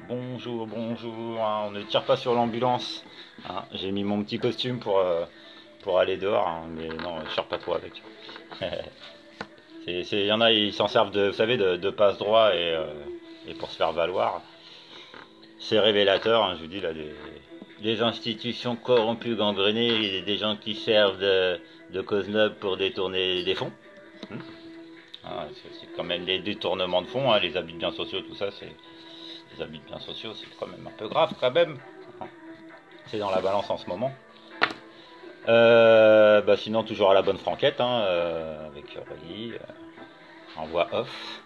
Bonjour, bonjour, hein, on ne tire pas sur l'ambulance. Hein. J'ai mis mon petit costume pour aller dehors, hein, mais non, je tire pas trop avec. Il y en a, ils s'en servent de, vous savez, de passe-droit et pour se faire valoir. C'est révélateur, hein, je vous dis, là, des institutions corrompues, gangrénées, des gens qui servent de cause noble pour détourner des fonds. Hum. Ah, c'est quand même des détournements de fonds, hein, les abus de biens sociaux, tout ça, c'est les abus de biens sociaux, c'est quand même un peu grave quand même. C'est dans la balance en ce moment. Sinon, toujours à la bonne franquette, hein, avec Aurélie, en voix off.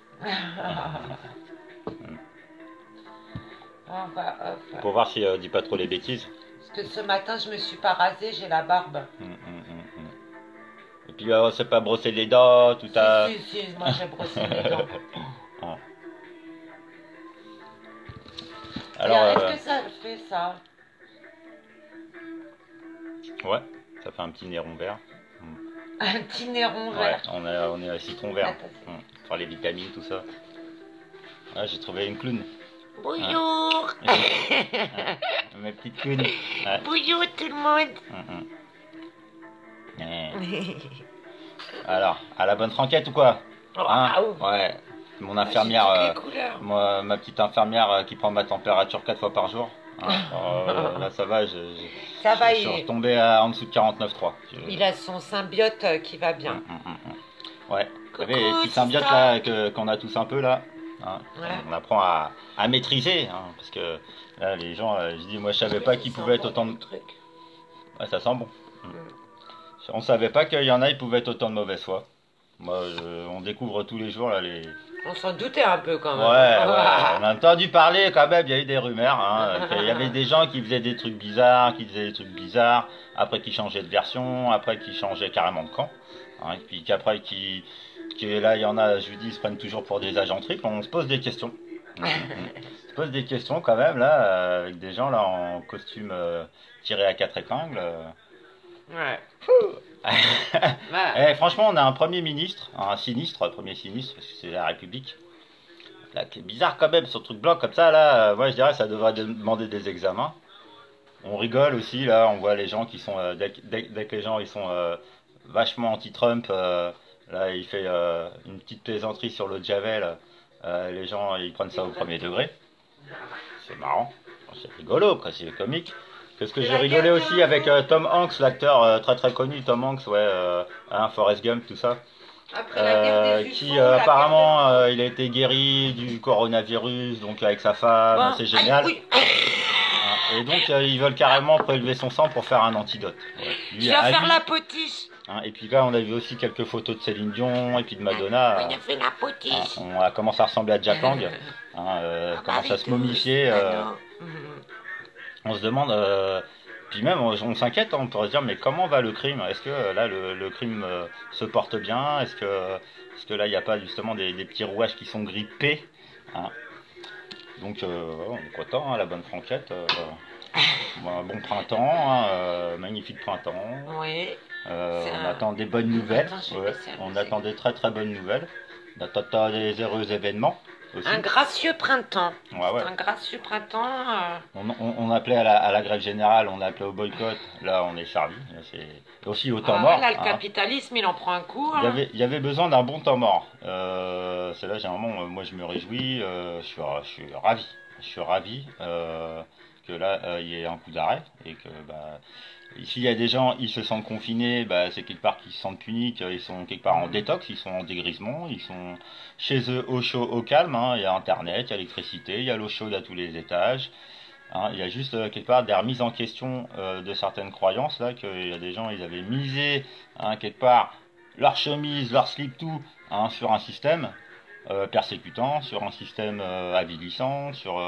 Pour voir si dit pas trop les bêtises. Parce que ce matin, je me suis pas rasée, j'ai la barbe. Et puis, c'est pas brosser les dents, tout à. Si, moi j'ai brossé les dents. Ah. Alors, est-ce que ça le fait ça? Ouais, ça fait un petit nez rond vert. Un petit nez rond vert. Ouais, on est à citron vert. Pour les vitamines, tout ça. Ah, j'ai trouvé une clown. Bonjour. Ma petite clown. Ouais. Bonjour tout le monde. Alors, à la bonne franquette ou quoi? Hein? Ouais. Mon infirmière, ma petite infirmière qui prend ma température 4 fois par jour. Hein. Là, ça va, je suis retombé en dessous de 49,3. Il a son symbiote qui va bien. Ouais. Vous savez, les petits symbiotes là qu'on a tous un peu là. Hein. Ouais. On apprend à maîtriser. Hein, parce que là, les gens, je dis, moi je savais pas qu'ils pouvaient être autant de. Ouais, ça sent bon. On savait pas qu'il y en a, ils pouvaient être autant de mauvaise foi. Moi, on découvre tous les jours là les. On s'en doutait un peu quand même. Ouais, on a entendu parler quand même, il y a eu des rumeurs. Hein, il y avait des gens qui faisaient des trucs bizarres, après qui changeaient de version, après qui changeaient carrément de camp. Hein, et puis qu'après là, il y en a, je vous dis, ils se prennent toujours pour des agents triples, on se pose des questions. On se pose des questions quand même là, avec des gens là en costume tiré à 4 épingles. Ouais. Franchement, on a un premier ministre, un premier sinistre, parce que c'est la République. Là, qui est bizarre quand même, ce truc blanc comme ça, là, moi je dirais ça devrait demander des examens. On rigole aussi, là, on voit les gens qui sont, dès que les gens ils sont vachement anti-Trump, là il fait une petite plaisanterie sur le Javel, les gens ils prennent ça au premier degré. C'est marrant, c'est rigolo, quoi, c'est comique. Qu'est-ce que j'ai rigolé aussi avec Tom Hanks, l'acteur très très connu, Tom Hanks, ouais, Forrest Gump, tout ça. Qui apparemment il a été guéri du coronavirus, donc avec sa femme, c'est génial. Et donc ils veulent carrément prélever son sang pour faire un antidote. Ouais. Tu vas faire la potiche. Hein, et puis là on a vu aussi quelques photos de Céline Dion et puis de Madonna. Il a fait la potiche. On a commencé à ressembler à Jack Lang. Commence à se momifier. On se demande, puis même on s'inquiète, on pourrait se dire mais comment va le crime? Est-ce que là le crime se porte bien? Est-ce que là il n'y a pas justement des petits rouages qui sont grippés? Hein. Donc on est content, hein, la bonne franquette. Bon printemps, hein, magnifique printemps. Oui. On attend des bonnes nouvelles. On attend des très très bonnes nouvelles. On attend des heureux événements. Aussi. Un gracieux printemps. Ouais. Un gracieux printemps. On appelait à la grève générale, on appelait au boycott. Là, on est servi. C'est aussi au temps mort. Là, le capitalisme, il en prend un coup. Il y avait besoin d'un bon temps mort. C'est là, généralement, moi, je me réjouis. Je suis ravi. Je suis ravi que là, il y ait un coup d'arrêt et que s'il y a des gens, ils se sentent confinés, c'est quelque part qu'ils se sentent punis, qu'ils sont quelque part en détox, ils sont en dégrisement, ils sont chez eux au chaud, au calme. Hein. Il y a internet, il y a l'électricité, il y a l'eau chaude à tous les étages. Hein. Il y a juste quelque part des remises en question de certaines croyances là, qu'il y a des gens, ils avaient misé hein, quelque part leur chemise, leur slip, tout hein, sur un système persécutant, sur un système avilissant, sur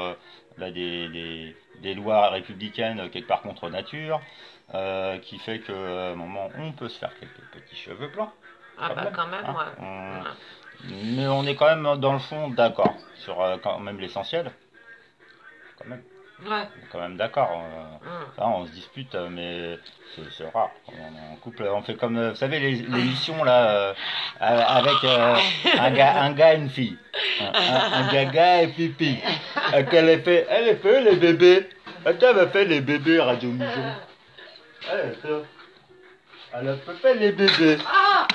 des lois républicaines quelque part contre nature. Qui fait que à un moment on peut se faire quelques petits cheveux blancs. Quand même, hein. Mais on est quand même dans le fond d'accord sur quand même l'essentiel. Quand même. Ouais. On est quand même d'accord. Hum. Ça, on se dispute, mais c'est rare. En couple, on fait comme, vous savez, l'émission là, avec un gars et une fille. Un gaga et pipi. Elle a fait les bébés. Elle a fait les bébés, Radio Mujon. Elle a fait les bébés. Ah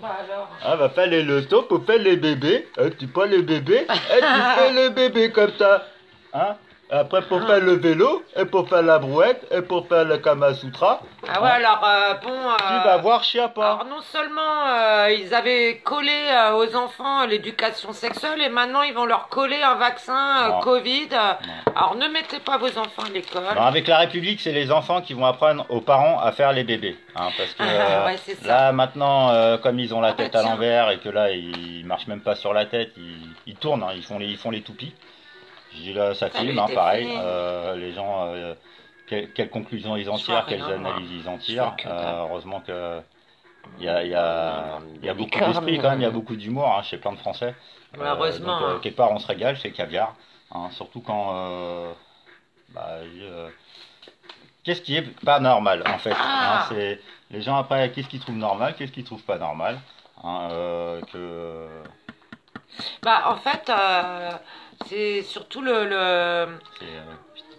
bah alors. Ah, va faire les lotos pour faire les bébés. Tu prends les bébés et tu fais les bébés comme ça. Hein? Après, pour faire le vélo, et pour faire la brouette, et pour faire le Kama Sutra. Ah ouais, hein, alors bon. Tu vas voir Chiappa. Alors non seulement ils avaient collé aux enfants l'éducation sexuelle et maintenant ils vont leur coller un vaccin Non. Covid. Non. Alors ne mettez pas vos enfants à l'école. Non, avec la République, c'est les enfants qui vont apprendre aux parents à faire les bébés. Hein, parce que Ouais, c'est ça. là, maintenant, comme ils ont la Ah bah tête à tiens. l'envers et que là, ils marchent même pas sur la tête, ils tournent, hein, ils font les toupies. Je dis là, ça Ça filme, lui hein, était pareil. fini. Les gens, quelles conclusions ils en Je vois tirent, quelles rien, moi. analyses ils en Je tirent. vois que dalle. Heureusement que il y a beaucoup Licorne. d'esprit quand même, il y a beaucoup d'humour hein, chez plein de Français. Heureusement, Donc hein. quelque part on se régale, c'est caviar. Hein, surtout quand qu'est-ce qui est pas normal en fait. Hein, Ah c'est les gens après qu'est-ce qu'ils trouvent normal, qu'est-ce qu'ils trouvent pas normal. Hein, Bah en fait c'est surtout c'est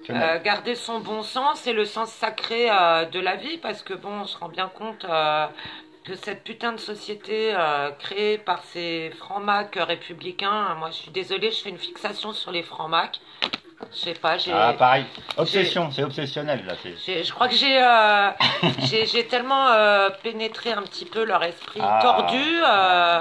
quenelle. garder son bon sens et le sens sacré de la vie parce que bon on se rend bien compte que cette putain de société créée par ces francs-macs républicains, moi je suis désolée, je fais une fixation sur les francs-macs. Je sais pas, Ah pareil, obsession, c'est obsessionnel là. je crois que j'ai tellement pénétré un petit peu leur esprit Ah, tordu.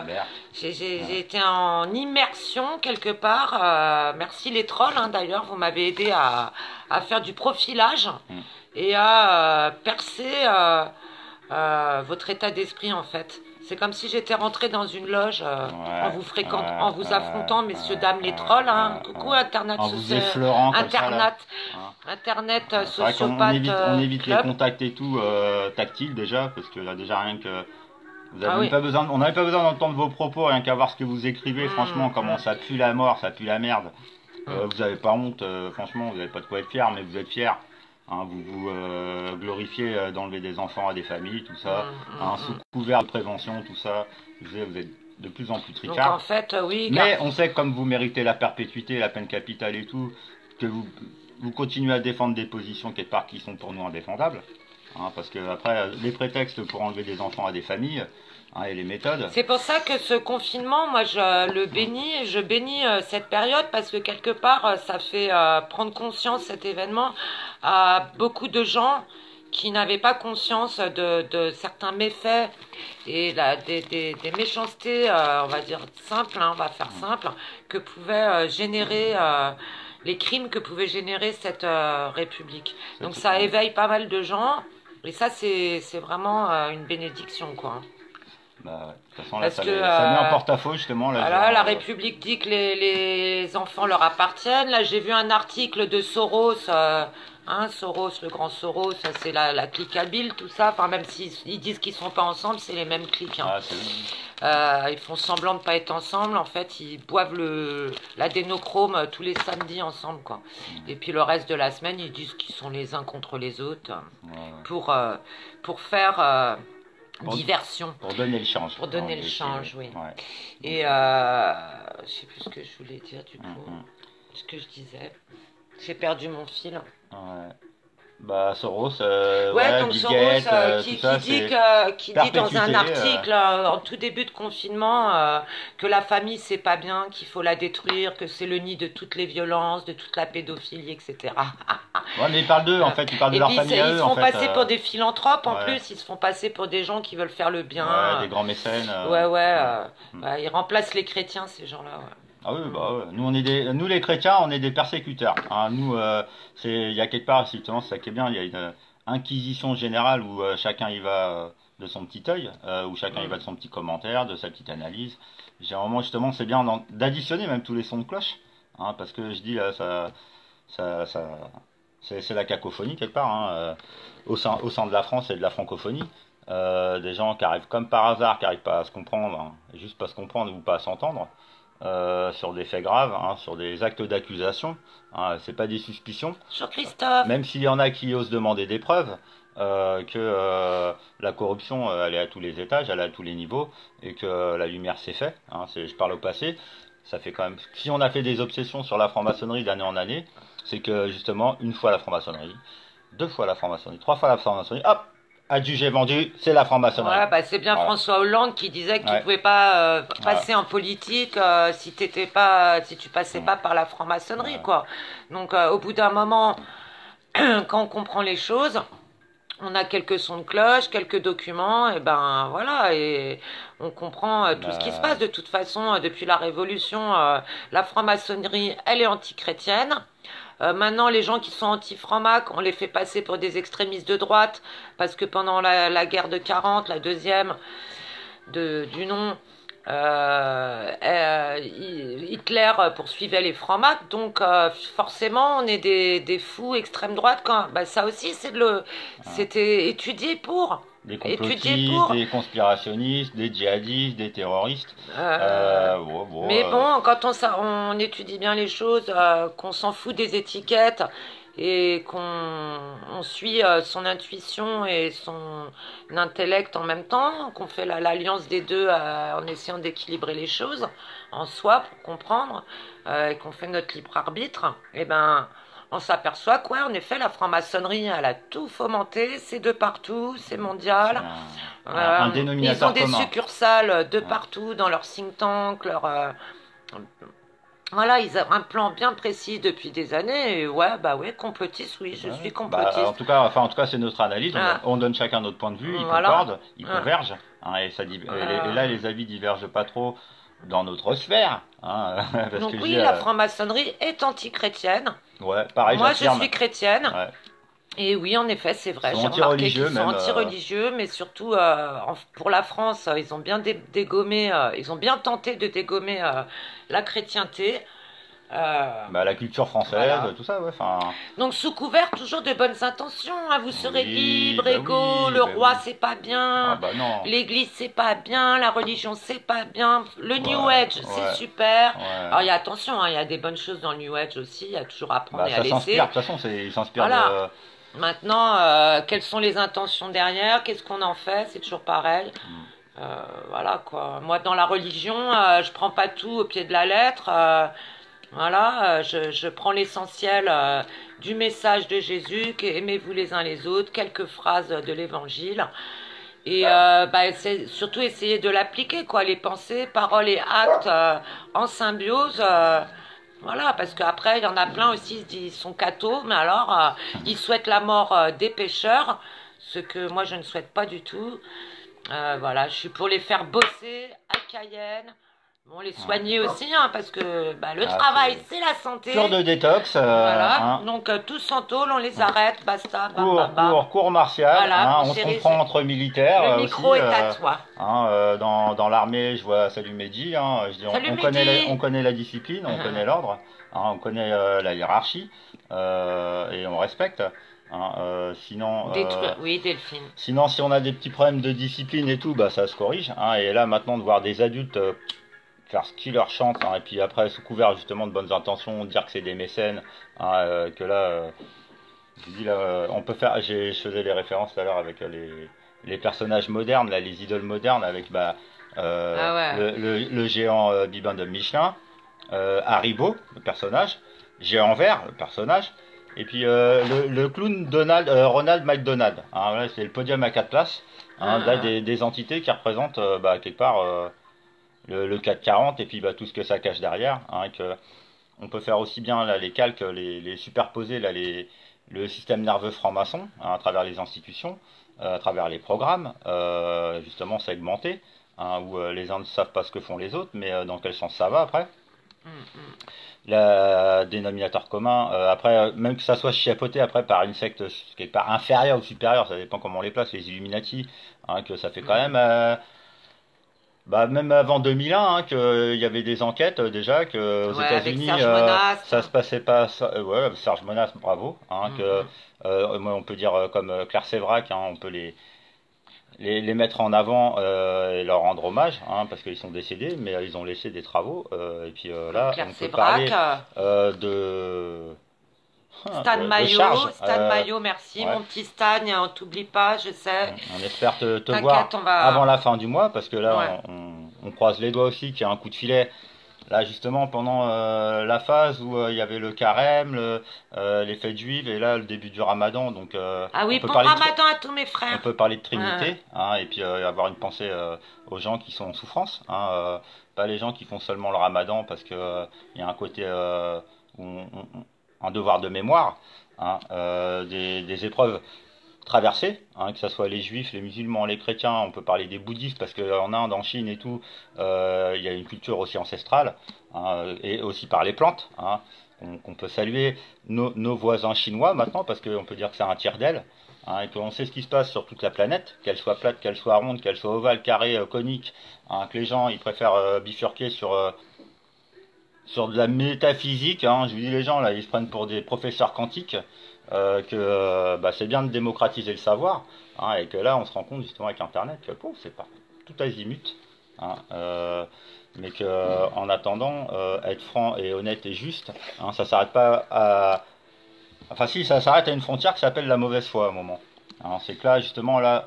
merde. J'ai été en immersion quelque part. Merci les trolls, hein, d'ailleurs, vous m'avez aidé à faire du profilage Mm. et à percer votre état d'esprit en fait. C'est comme si j'étais rentrée dans une loge en vous affrontant, messieurs, dames, les trolls. Hein. Coucou, Internet, En vous effleurant comme ça, là. Internet, Hein. Internet C'est vrai qu'on sociopathe. on évite les club. contacts et tout tactiles déjà, parce que là déjà rien que vous avez Ah même oui. pas besoin, on n'avait pas besoin d'entendre vos propos, rien qu'à voir ce que vous écrivez. Mm, Franchement, comment ça pue la mort, ça pue la merde. Mm. Vous avez pas honte, franchement, vous n'avez pas de quoi être fier, mais vous êtes fier. Hein, vous vous glorifiez d'enlever des enfants à des familles, tout ça, hein, sous couvert de prévention, tout ça. Vous êtes de plus en plus Donc en tricard. fait, oui, Mais on sait que comme vous méritez la perpétuité, la peine capitale et tout, que vous continuez à défendre des positions quelque part qui sont pour nous indéfendables. Hein, parce que après, les prétextes pour enlever des enfants à des familles, hein, et les méthodes. c'est pour ça que ce confinement, moi, je le bénis, et je bénis cette période parce que quelque part, ça fait prendre conscience cet événement à beaucoup de gens qui n'avaient pas conscience de certains méfaits et des méchancetés, on va dire simples, hein, on va faire simple, que pouvaient générer les crimes que pouvait générer cette République. Donc ça éveille pas mal de gens et ça, c'est vraiment une bénédiction, quoi. Bah, de toute façon, là, Parce ça, que, ça met en porte-à-faux justement. Là, Voilà, genre, la République dit que les enfants leur appartiennent. Là, j'ai vu un article de Soros, Soros, le grand Soros, ça, c'est la clique habile, tout ça. Enfin, même s'ils disent qu'ils sont pas ensemble, c'est les mêmes cliques. Hein. Ils font semblant de pas être ensemble. En fait, ils boivent l'adénochrome tous les samedis ensemble, quoi. Et puis le reste de la semaine, ils disent qu'ils sont les uns contre les autres pour faire diversion. Pour donner le change. Pour donner le change, oui. Ouais. Et je sais plus ce que je voulais dire du coup. Ce que je disais. J'ai perdu mon fil. Ouais. Bah Soros, Donc Bill Soros Gates, qui tout ça, dit c'est dans un perpétuité, article en tout début de confinement que la famille c'est pas bien, qu'il faut la détruire, que c'est le nid de toutes les violences, de toute la pédophilie, etc. Ouais, mais ils parlent d'eux en fait, ils parlent de leur famille à ils eux se en font fait. passer pour des philanthropes en ouais. plus, ils se font passer pour des gens qui veulent faire le bien. Ouais, des grands mécènes. Ils remplacent les chrétiens ces gens-là. Ouais. Ah oui, bah ouais. Nous les chrétiens, on est des persécuteurs. Hein. Nous, il y a quelque part, justement, c'est ça qui est bien, il y a une inquisition générale où chacun y va de son petit œil, où chacun y va de son petit commentaire, de sa petite analyse. Généralement, justement, c'est bien d'additionner même tous les sons de cloche, hein, parce que je dis là, c'est la cacophonie quelque part, hein, au sein de la France et de la francophonie. Des gens qui arrivent comme par hasard, qui arrivent pas à se comprendre, hein, et juste pas se comprendre ou pas à s'entendre. sur des faits graves, hein, sur des actes d'accusation. Hein, c'est pas des suspicions. Jean-Christophe. Même s'il y en a qui osent demander des preuves, que la corruption, elle est à tous les étages, elle est à tous les niveaux, et que la lumière s'est faite. Hein, je parle au passé. Ça fait quand même. Si on a fait des obsessions sur la franc-maçonnerie d'année en année, c'est que justement, une fois la franc-maçonnerie, deux fois la franc-maçonnerie, trois fois la franc-maçonnerie, hop, adjugé vendu, c'est la franc-maçonnerie. Ouais, bah c'est bien Voilà. François Hollande qui disait que tu Ouais. pouvais pas Voilà. passer en politique si tu passais Mm. pas par la franc-maçonnerie, Ouais. quoi. Donc au bout d'un moment, quand on comprend les choses, on a quelques sons de cloche, quelques documents, et ben voilà, et on comprend tout ce qui se passe. Bah, De toute façon, depuis la Révolution, la franc-maçonnerie, elle est antichrétienne. Maintenant, les gens qui sont anti-franc-mac, on les fait passer pour des extrémistes de droite, parce que pendant la guerre de 40, la deuxième du nom, Hitler poursuivait les francs-macs, donc forcément on est des fous extrême droite. Bah, ça aussi hein. c'était étudié pour. Des Étudié complotistes, pour. des conspirationnistes, des djihadistes, des terroristes. Euh, Bon, mais bon, quand on étudie bien les choses, qu'on s'en fout des étiquettes et qu'on suit son intuition et son intellect en même temps, qu'on fait l'alliance des deux en essayant d'équilibrer les choses en soi pour comprendre, et qu'on fait notre libre arbitre, et ben on s'aperçoit quoi, en effet, la franc-maçonnerie, elle a tout fomenté, c'est de partout, c'est c'est mondial. un Ils ont dénominateur des commun. succursales de Ouais. partout dans leur think tank, voilà, ils ont un plan bien précis depuis des années. Et ouais, bah ouais, complotiste, oui, je Ouais. suis Bah, complotiste. en tout cas, c'est notre analyse. Ah, On donne chacun notre point de vue. Ils voilà. concordent, ils Ah, convergent, hein, et là, les avis divergent pas trop dans notre sphère, hein, parce que donc je dis, oui, la franc-maçonnerie est anti-chrétienne. ouais, pareil, Moi, je j'affirme. suis chrétienne. Ouais. Et oui, en effet, c'est Ils vrai. sont J'ai remarqué qu'ils anti-religieux sont même. anti-religieux, mais surtout pour la France, ils ont bien dégommé, ils ont bien tenté de dégommer la chrétienté. Bah, la culture française, Voilà. tout ça, ouais. Enfin, Donc sous couvert toujours de bonnes intentions, hein, vous serez libres, égaux, oui, le bah roi oui. c'est pas Ah bien, bah non. l'église c'est pas bien, la religion c'est pas bien, le New Ouais, Age c'est ouais, super. Alors il ouais. y a attention, hein, il y a des bonnes choses dans le New Age aussi, il y a toujours à prendre Bah et à ça s'inspire, de laisser. toute façon, ils s'inspirent Voilà. de. Maintenant, quelles sont les intentions derrière, qu'est-ce qu'on en fait, c'est toujours pareil. Hmm. Voilà quoi. Moi dans la religion, je prends pas tout au pied de la lettre. Voilà, je prends l'essentiel du message de Jésus, que aimez-vous les uns les autres, quelques phrases de l'évangile. Et bah, c'est surtout essayer de l'appliquer, quoi, les pensées, paroles et actes en symbiose. Voilà, parce qu'après, il y en a plein aussi, ils sont cathos, mais alors, ils souhaitent la mort des pécheurs, ce que moi, je ne souhaite pas du tout. Voilà, je suis pour les faire bosser à Cayenne. Bon, les Ouais. soigner aussi, hein, parce que bah, le Ah, travail, c'est c'est la santé. cure de détox, Voilà, hein. donc tous en tôle, on les arrête, basta, bam, bam, bam. Cours martial, Voilà, hein. mon On se chéri, comprend entre militaires le aussi. micro est à toi. Hein, dans l'armée, je vois Salut Mehdi, hein, je dis, Salut on Mehdi. connaît la discipline, on connaît l'ordre, hein, on connaît la hiérarchie, et on respecte. Hein, Oui, Delphine. sinon, si on a des petits problèmes de discipline et tout, bah ça se corrige. Hein, et là, maintenant, de voir des adultes faire ce qui leur chante, hein, et puis après, sous couvert justement de bonnes intentions, dire que c'est des mécènes, hein, que là, je dis là, on peut faire. Je faisais les références tout à l'heure avec les personnages modernes, là, les idoles modernes, avec bah, Ah ouais. le géant Bibin de Michelin, Haribo, le personnage, Géant Vert, le personnage, et puis le clown Ronald McDonald. Hein, voilà, c'est le podium à quatre places. Hein, là, Ah, des entités qui représentent bah, quelque part le 440 et puis bah, tout ce que ça cache derrière. Hein, on peut faire aussi bien là, les calques, les superposer, là, le système nerveux franc-maçon hein, à travers les institutions, à travers les programmes, justement segmentés, hein, où les uns ne savent pas ce que font les autres, mais dans quel sens ça va après. Le dénominateur commun, après, même que ça soit chapeauté après par une secte quelque part inférieure ou supérieure, ça dépend comment on les place, les Illuminati, hein, que ça fait quand même bah, même avant 2001, hein, qu'il y avait des enquêtes déjà, que aux ouais, avec États-Unis, Serge Monast. ça se passait pas. Ouais, Serge Monast, bravo. Hein, Mm, mm. moi, on peut dire comme Claire Sévrac, hein, on peut les mettre en avant et leur rendre hommage, hein, parce qu'ils sont décédés, mais ils ont laissé des travaux. Et puis là, Claire on peut Sévrac, parler de, Stan de charge. Maillot, Stan Maillot, merci, Ouais. mon petit Stan, on t'oublie pas, je sais. On espère te voir T'inquiète, on avant va. la fin du mois, parce que Ouais. là, on croise les doigts aussi qu'il y a un coup de filet. Là, justement, pendant la phase où il y avait le carême, les fêtes juives, et là, le début du ramadan. Donc, Ah on oui, peut bon parler de, ramadan à tous mes on frères. peut parler de Ouais. Trinité, hein, et puis avoir une pensée aux gens qui sont en souffrance, hein, pas les gens qui font seulement le ramadan parce que il y a un côté où un devoir de mémoire, hein, des épreuves traversées, hein, que ce soit les juifs, les musulmans, les chrétiens, on peut parler des bouddhistes parce qu'en Inde, en Chine et tout, il y a une culture aussi ancestrale, hein, et aussi par les plantes, hein, qu'on peut saluer nos voisins chinois maintenant parce qu'on peut dire que c'est un tiers d'aile, hein, et qu'on sait ce qui se passe sur toute la planète, qu'elle soit plate, qu'elle soit ronde, qu'elle soit ovale, carrée, conique, hein, que les gens ils préfèrent bifurquer sur de la métaphysique, hein. Je vous dis, les gens là, ils se prennent pour des professeurs quantiques, que bah, c'est bien de démocratiser le savoir, hein, et que là, on se rend compte justement avec Internet que bon, c'est pas tout azimut, hein, mais que en attendant, être franc et honnête et juste, hein, ça s'arrête pas à, enfin si, ça s'arrête à une frontière qui s'appelle la mauvaise foi à un moment. Hein, c'est que là, justement, là,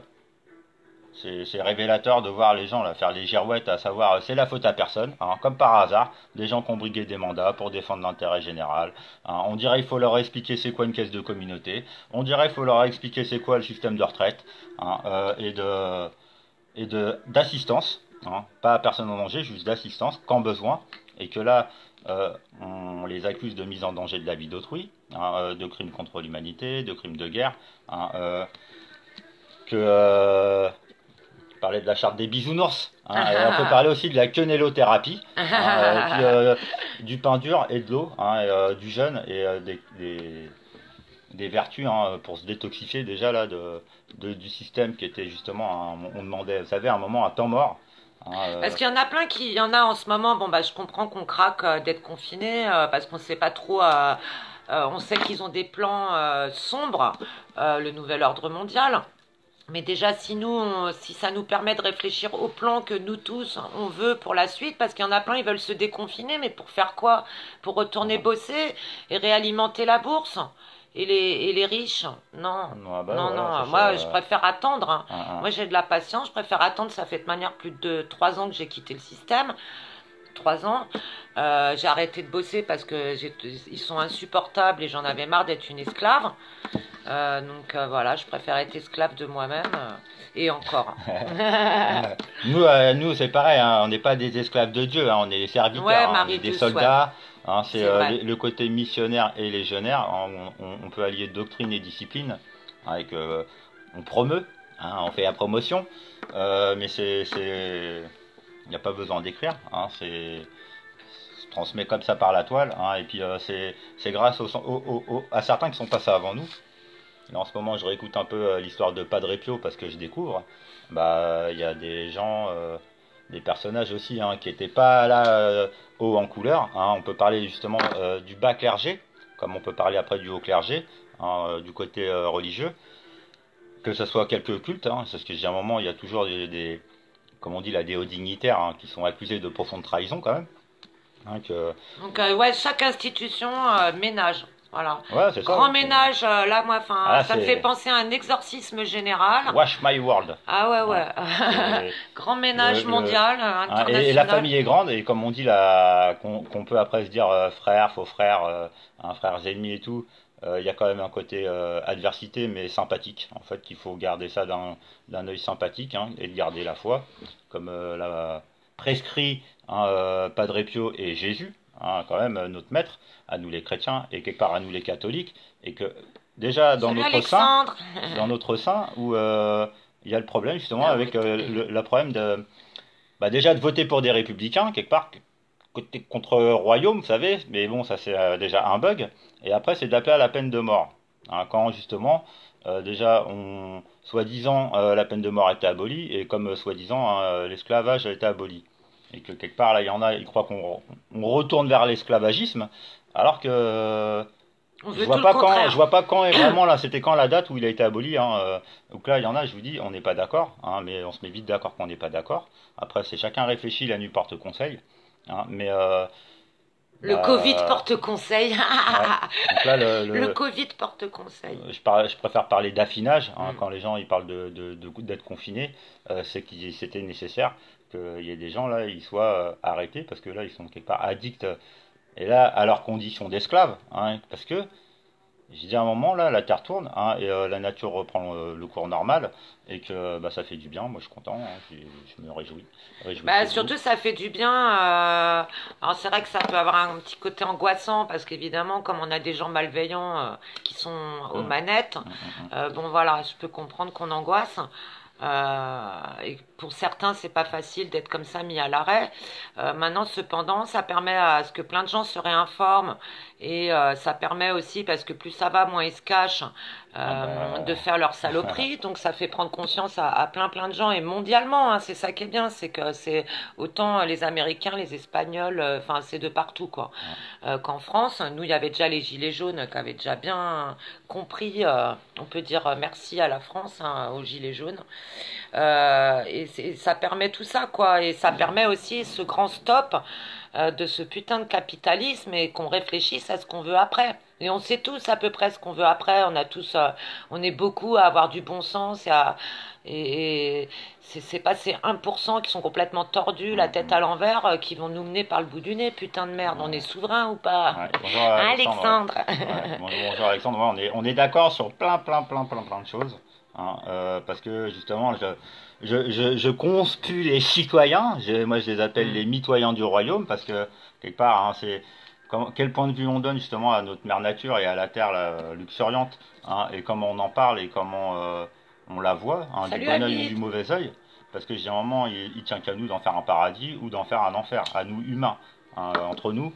c'est révélateur de voir les gens là, faire les girouettes, à savoir c'est la faute à personne, hein, comme par hasard, des gens qui ont brigué des mandats pour défendre l'intérêt général. Hein. On dirait il faut leur expliquer c'est quoi une caisse de communauté, on dirait il faut leur expliquer c'est quoi le système de retraite, hein, d'assistance, hein, pas à personne en danger, juste d'assistance quand besoin, et que là on les accuse de mise en danger de la vie d'autrui, hein, de crimes contre l'humanité, de crimes de guerre, hein, que parler de la charte des bisounours, hein, et on peut parler aussi de la quenellothérapie, hein, et puis du pain dur et de l'eau, hein, et, du jeûne et des vertus, hein, pour se détoxifier déjà là du système qui était justement, on demandait, vous savez, à un moment un temps mort. Hein, Parce qu'il y en a plein qui, il y en a en ce moment, bon bah je comprends qu'on craque d'être confiné parce qu'on sait pas trop, on sait qu'ils ont des plans sombres, le nouvel ordre mondial. Mais déjà, si nous, si ça nous permet de réfléchir au plan que nous tous on veut pour la suite, parce qu'il y en a plein, ils veulent se déconfiner, mais pour faire quoi? Pour retourner bosser et réalimenter la bourse et les riches? Non, ouais, bah, non, voilà, ça non. c'est Moi, je préfère attendre. Hein. un- Moi, j'ai de la patience. Je préfère attendre. Ça fait de manière plus de 3 ans que j'ai quitté le système. 3 ans. J'ai arrêté de bosser parce que ils sont insupportables et j'en avais marre d'être une esclave. Donc voilà, je préfère être esclave de moi-même et encore. nous c'est pareil, hein, on n'est pas des esclaves de Dieu, hein, on est des serviteurs, Ouais, hein, on est Marie des douce, ouais, soldats. Hein, c'est c'est vrai. le côté missionnaire et légionnaire. Hein, on peut allier doctrine et discipline, hein, avec, on promeut, hein, on fait la promotion, mais il n'y a pas besoin d'écrire, hein, se transmet comme ça par la toile, hein, et puis c'est grâce à certains qui sont passés avant nous. Là, en ce moment, je réécoute un peu l'histoire de Padre Pio parce que je découvre. Bah, il y a des gens, des personnages aussi, hein, qui n'étaient pas là haut en couleur. Hein. On peut parler justement du bas clergé, comme on peut parler après du haut clergé, hein, du côté religieux. Que ce soit quelques cultes, hein, c'est ce que je dis à un moment, il y a toujours comme on dit, là, des hauts dignitaires, hein, qui sont accusés de profonde trahison quand même. Hein, Donc ouais, chaque institution ménage. Voilà. Ouais, c'est ça. Grand ménage, là, moi, enfin, Ah, ça me fait c'est penser à un exorcisme général. Wash My World. Ah ouais, Hein. ouais. C'est Grand ménage mondial, hein, et la international. famille est grande, et comme on dit là, qu'on peut après se dire frère, faux frère, un frère ennemis et tout, il y a quand même un côté adversité mais sympathique. En fait, qu'il faut garder ça d'un œil sympathique, hein, et de garder la foi, comme l'a prescrit, hein, Padre Pio et Jésus, hein, quand même notre maître, à nous les chrétiens et quelque part à nous les catholiques, et que déjà Salut Alexandre. dans notre sein où il y a le problème justement Ah avec oui. le problème de bah déjà de voter pour des républicains quelque part côté contre royaume, vous savez, mais bon ça c'est déjà un bug. Et après c'est d'appeler à la peine de mort. Hein, quand justement déjà soi-disant la peine de mort a été abolie, et comme soi-disant hein, l'esclavage a été aboli. Et que quelque part là il y en a, ils croient qu'on retourne vers l'esclavagisme, alors que On veut tout le Je contraire. vois pas quand est vraiment là, c'était quand la date où il a été aboli. Hein, donc là, il y en a, je vous dis, on n'est pas d'accord, hein, mais on se met vite d'accord qu'on n'est pas d'accord. Après, c'est chacun réfléchit, la nuit porte conseil. Hein, mais Le Covid bah, porte conseil. ouais. Donc là, Le Covid porte conseil. je préfère parler d'affinage. Hein, Mm. quand les gens ils parlent d'être confinés, c'est que c'était nécessaire qu'il y ait des gens là, ils soient arrêtés parce que là, ils sont quelque part addicts. Et là, à leur condition d'esclaves, hein, parce que j'ai dit à un moment, là, la Terre tourne, hein, et la nature reprend le cours normal, et que bah, ça fait du bien. Moi, je suis content, hein, je me réjouis. Bah, Réjouissez-vous. surtout, ça fait du bien. Alors, c'est vrai que ça peut avoir un petit côté angoissant parce qu'évidemment, comme on a des gens malveillants qui sont aux Hum, manettes, hum. bon, voilà, je peux comprendre qu'on angoisse. Et pour certains, c'est pas facile d'être comme ça mis à l'arrêt. Maintenant, cependant, ça permet à ce que plein de gens se réinforment et ça permet aussi, parce que plus ça va, moins ils se cachent, Ah de bah, faire leur saloperie. Donc, ça fait prendre conscience à plein de gens et mondialement. Hein, c'est ça qui est bien, c'est que c'est autant les Américains, les Espagnols, enfin, c'est de partout, quoi. ouais. Qu'en France, nous, il y avait déjà les Gilets jaunes qui avaient déjà bien compris. On peut dire merci à la France, hein, aux Gilets jaunes. Ça permet tout ça, quoi. Et ça permet aussi ce grand stop de ce putain de capitalisme et qu'on réfléchisse à ce qu'on veut après. Et on sait tous à peu près ce qu'on veut après. On a tous, on est beaucoup à avoir du bon sens et c'est pas ces 1% qui sont complètement tordus, la Hum, tête hum. à l'envers, qui vont nous mener par le bout du nez. Putain de merde, on est Ouais. souverain ou pas? Ouais. Bonjour Hein, Alexandre. Ouais. Alexandre? Ouais. Bonjour Alexandre. Ouais, on est d'accord sur plein de choses. Hein, parce que justement, je conspue les citoyens. Moi, je les appelle les Hmm. mitoyens du royaume parce que quelque part, hein, quel point de vue on donne justement à notre mère nature et à la terre luxuriante, hein, et comment on en parle et comment on la voit, hein, du Salut bon œil ou du Hamid! mauvais œil. Parce que j'ai un moment, il tient qu'à nous d'en faire un paradis ou d'en faire un enfer, à nous humains, hein, entre nous.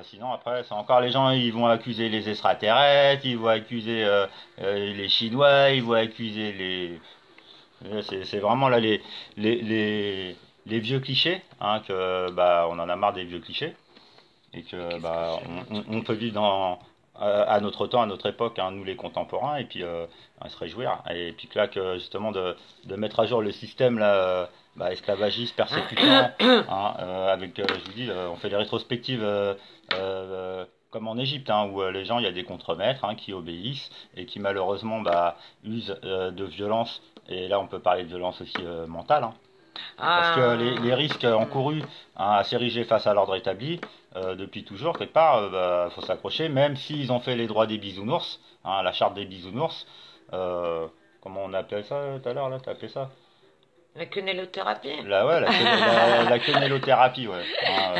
Sinon, après, c'est encore les gens, ils vont accuser les extraterrestres, ils vont accuser les Chinois, ils vont accuser les. C'est vraiment là les vieux clichés, hein, que bah on en a marre des vieux clichés et que Qu'est-ce que bah j'ai mangé? on peut vivre à notre temps, à notre époque, hein, nous les contemporains, et puis se réjouir. Et puis que là, que justement de mettre à jour le système là, bah, esclavagiste, persécutant, hein, avec, je vous dis, on fait des rétrospectives comme en Égypte, hein, où les gens, il y a des contremaîtres, hein, qui obéissent et qui malheureusement bah, usent de violence. Et là, on peut parler de violence aussi mentale, hein. Parce que les risques Hmm. encourus, hein, à s'ériger face à l'ordre établi, depuis toujours, quelque part, bah, faut s'accrocher, même s'ils ont fait les droits des bisounours, hein, la charte des bisounours. euh, Comment on appelait ça tout à l'heure, là, t'as appelé ça? La quenellothérapie? Ouais, la quenellothérapie, ouais. Hein,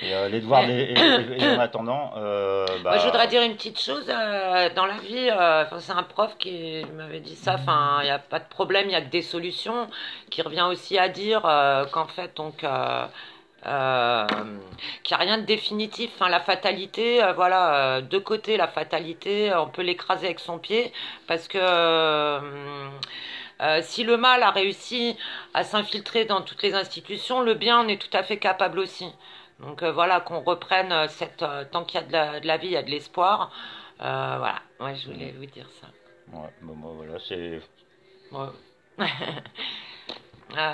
et les devoirs Mais et en attendant, moi, je voudrais bah, dire une petite chose dans la vie. Enfin, c'est un prof qui m'avait dit ça. Enfin, il n'y a pas de problème, il y a que des solutions. Qui revient aussi à dire qu'en fait, donc, euh, qu'il n'y a rien de définitif. Enfin, la fatalité, voilà, de côté, la fatalité, on peut l'écraser avec son pied parce que si le mal a réussi à s'infiltrer dans toutes les institutions, le bien en est tout à fait capable aussi. Donc voilà, qu'on reprenne tant qu'il y a de la vie, il y a de l'espoir. Voilà, ouais, je voulais vous dire ça. ouais, bon, voilà, c'est. Ouais.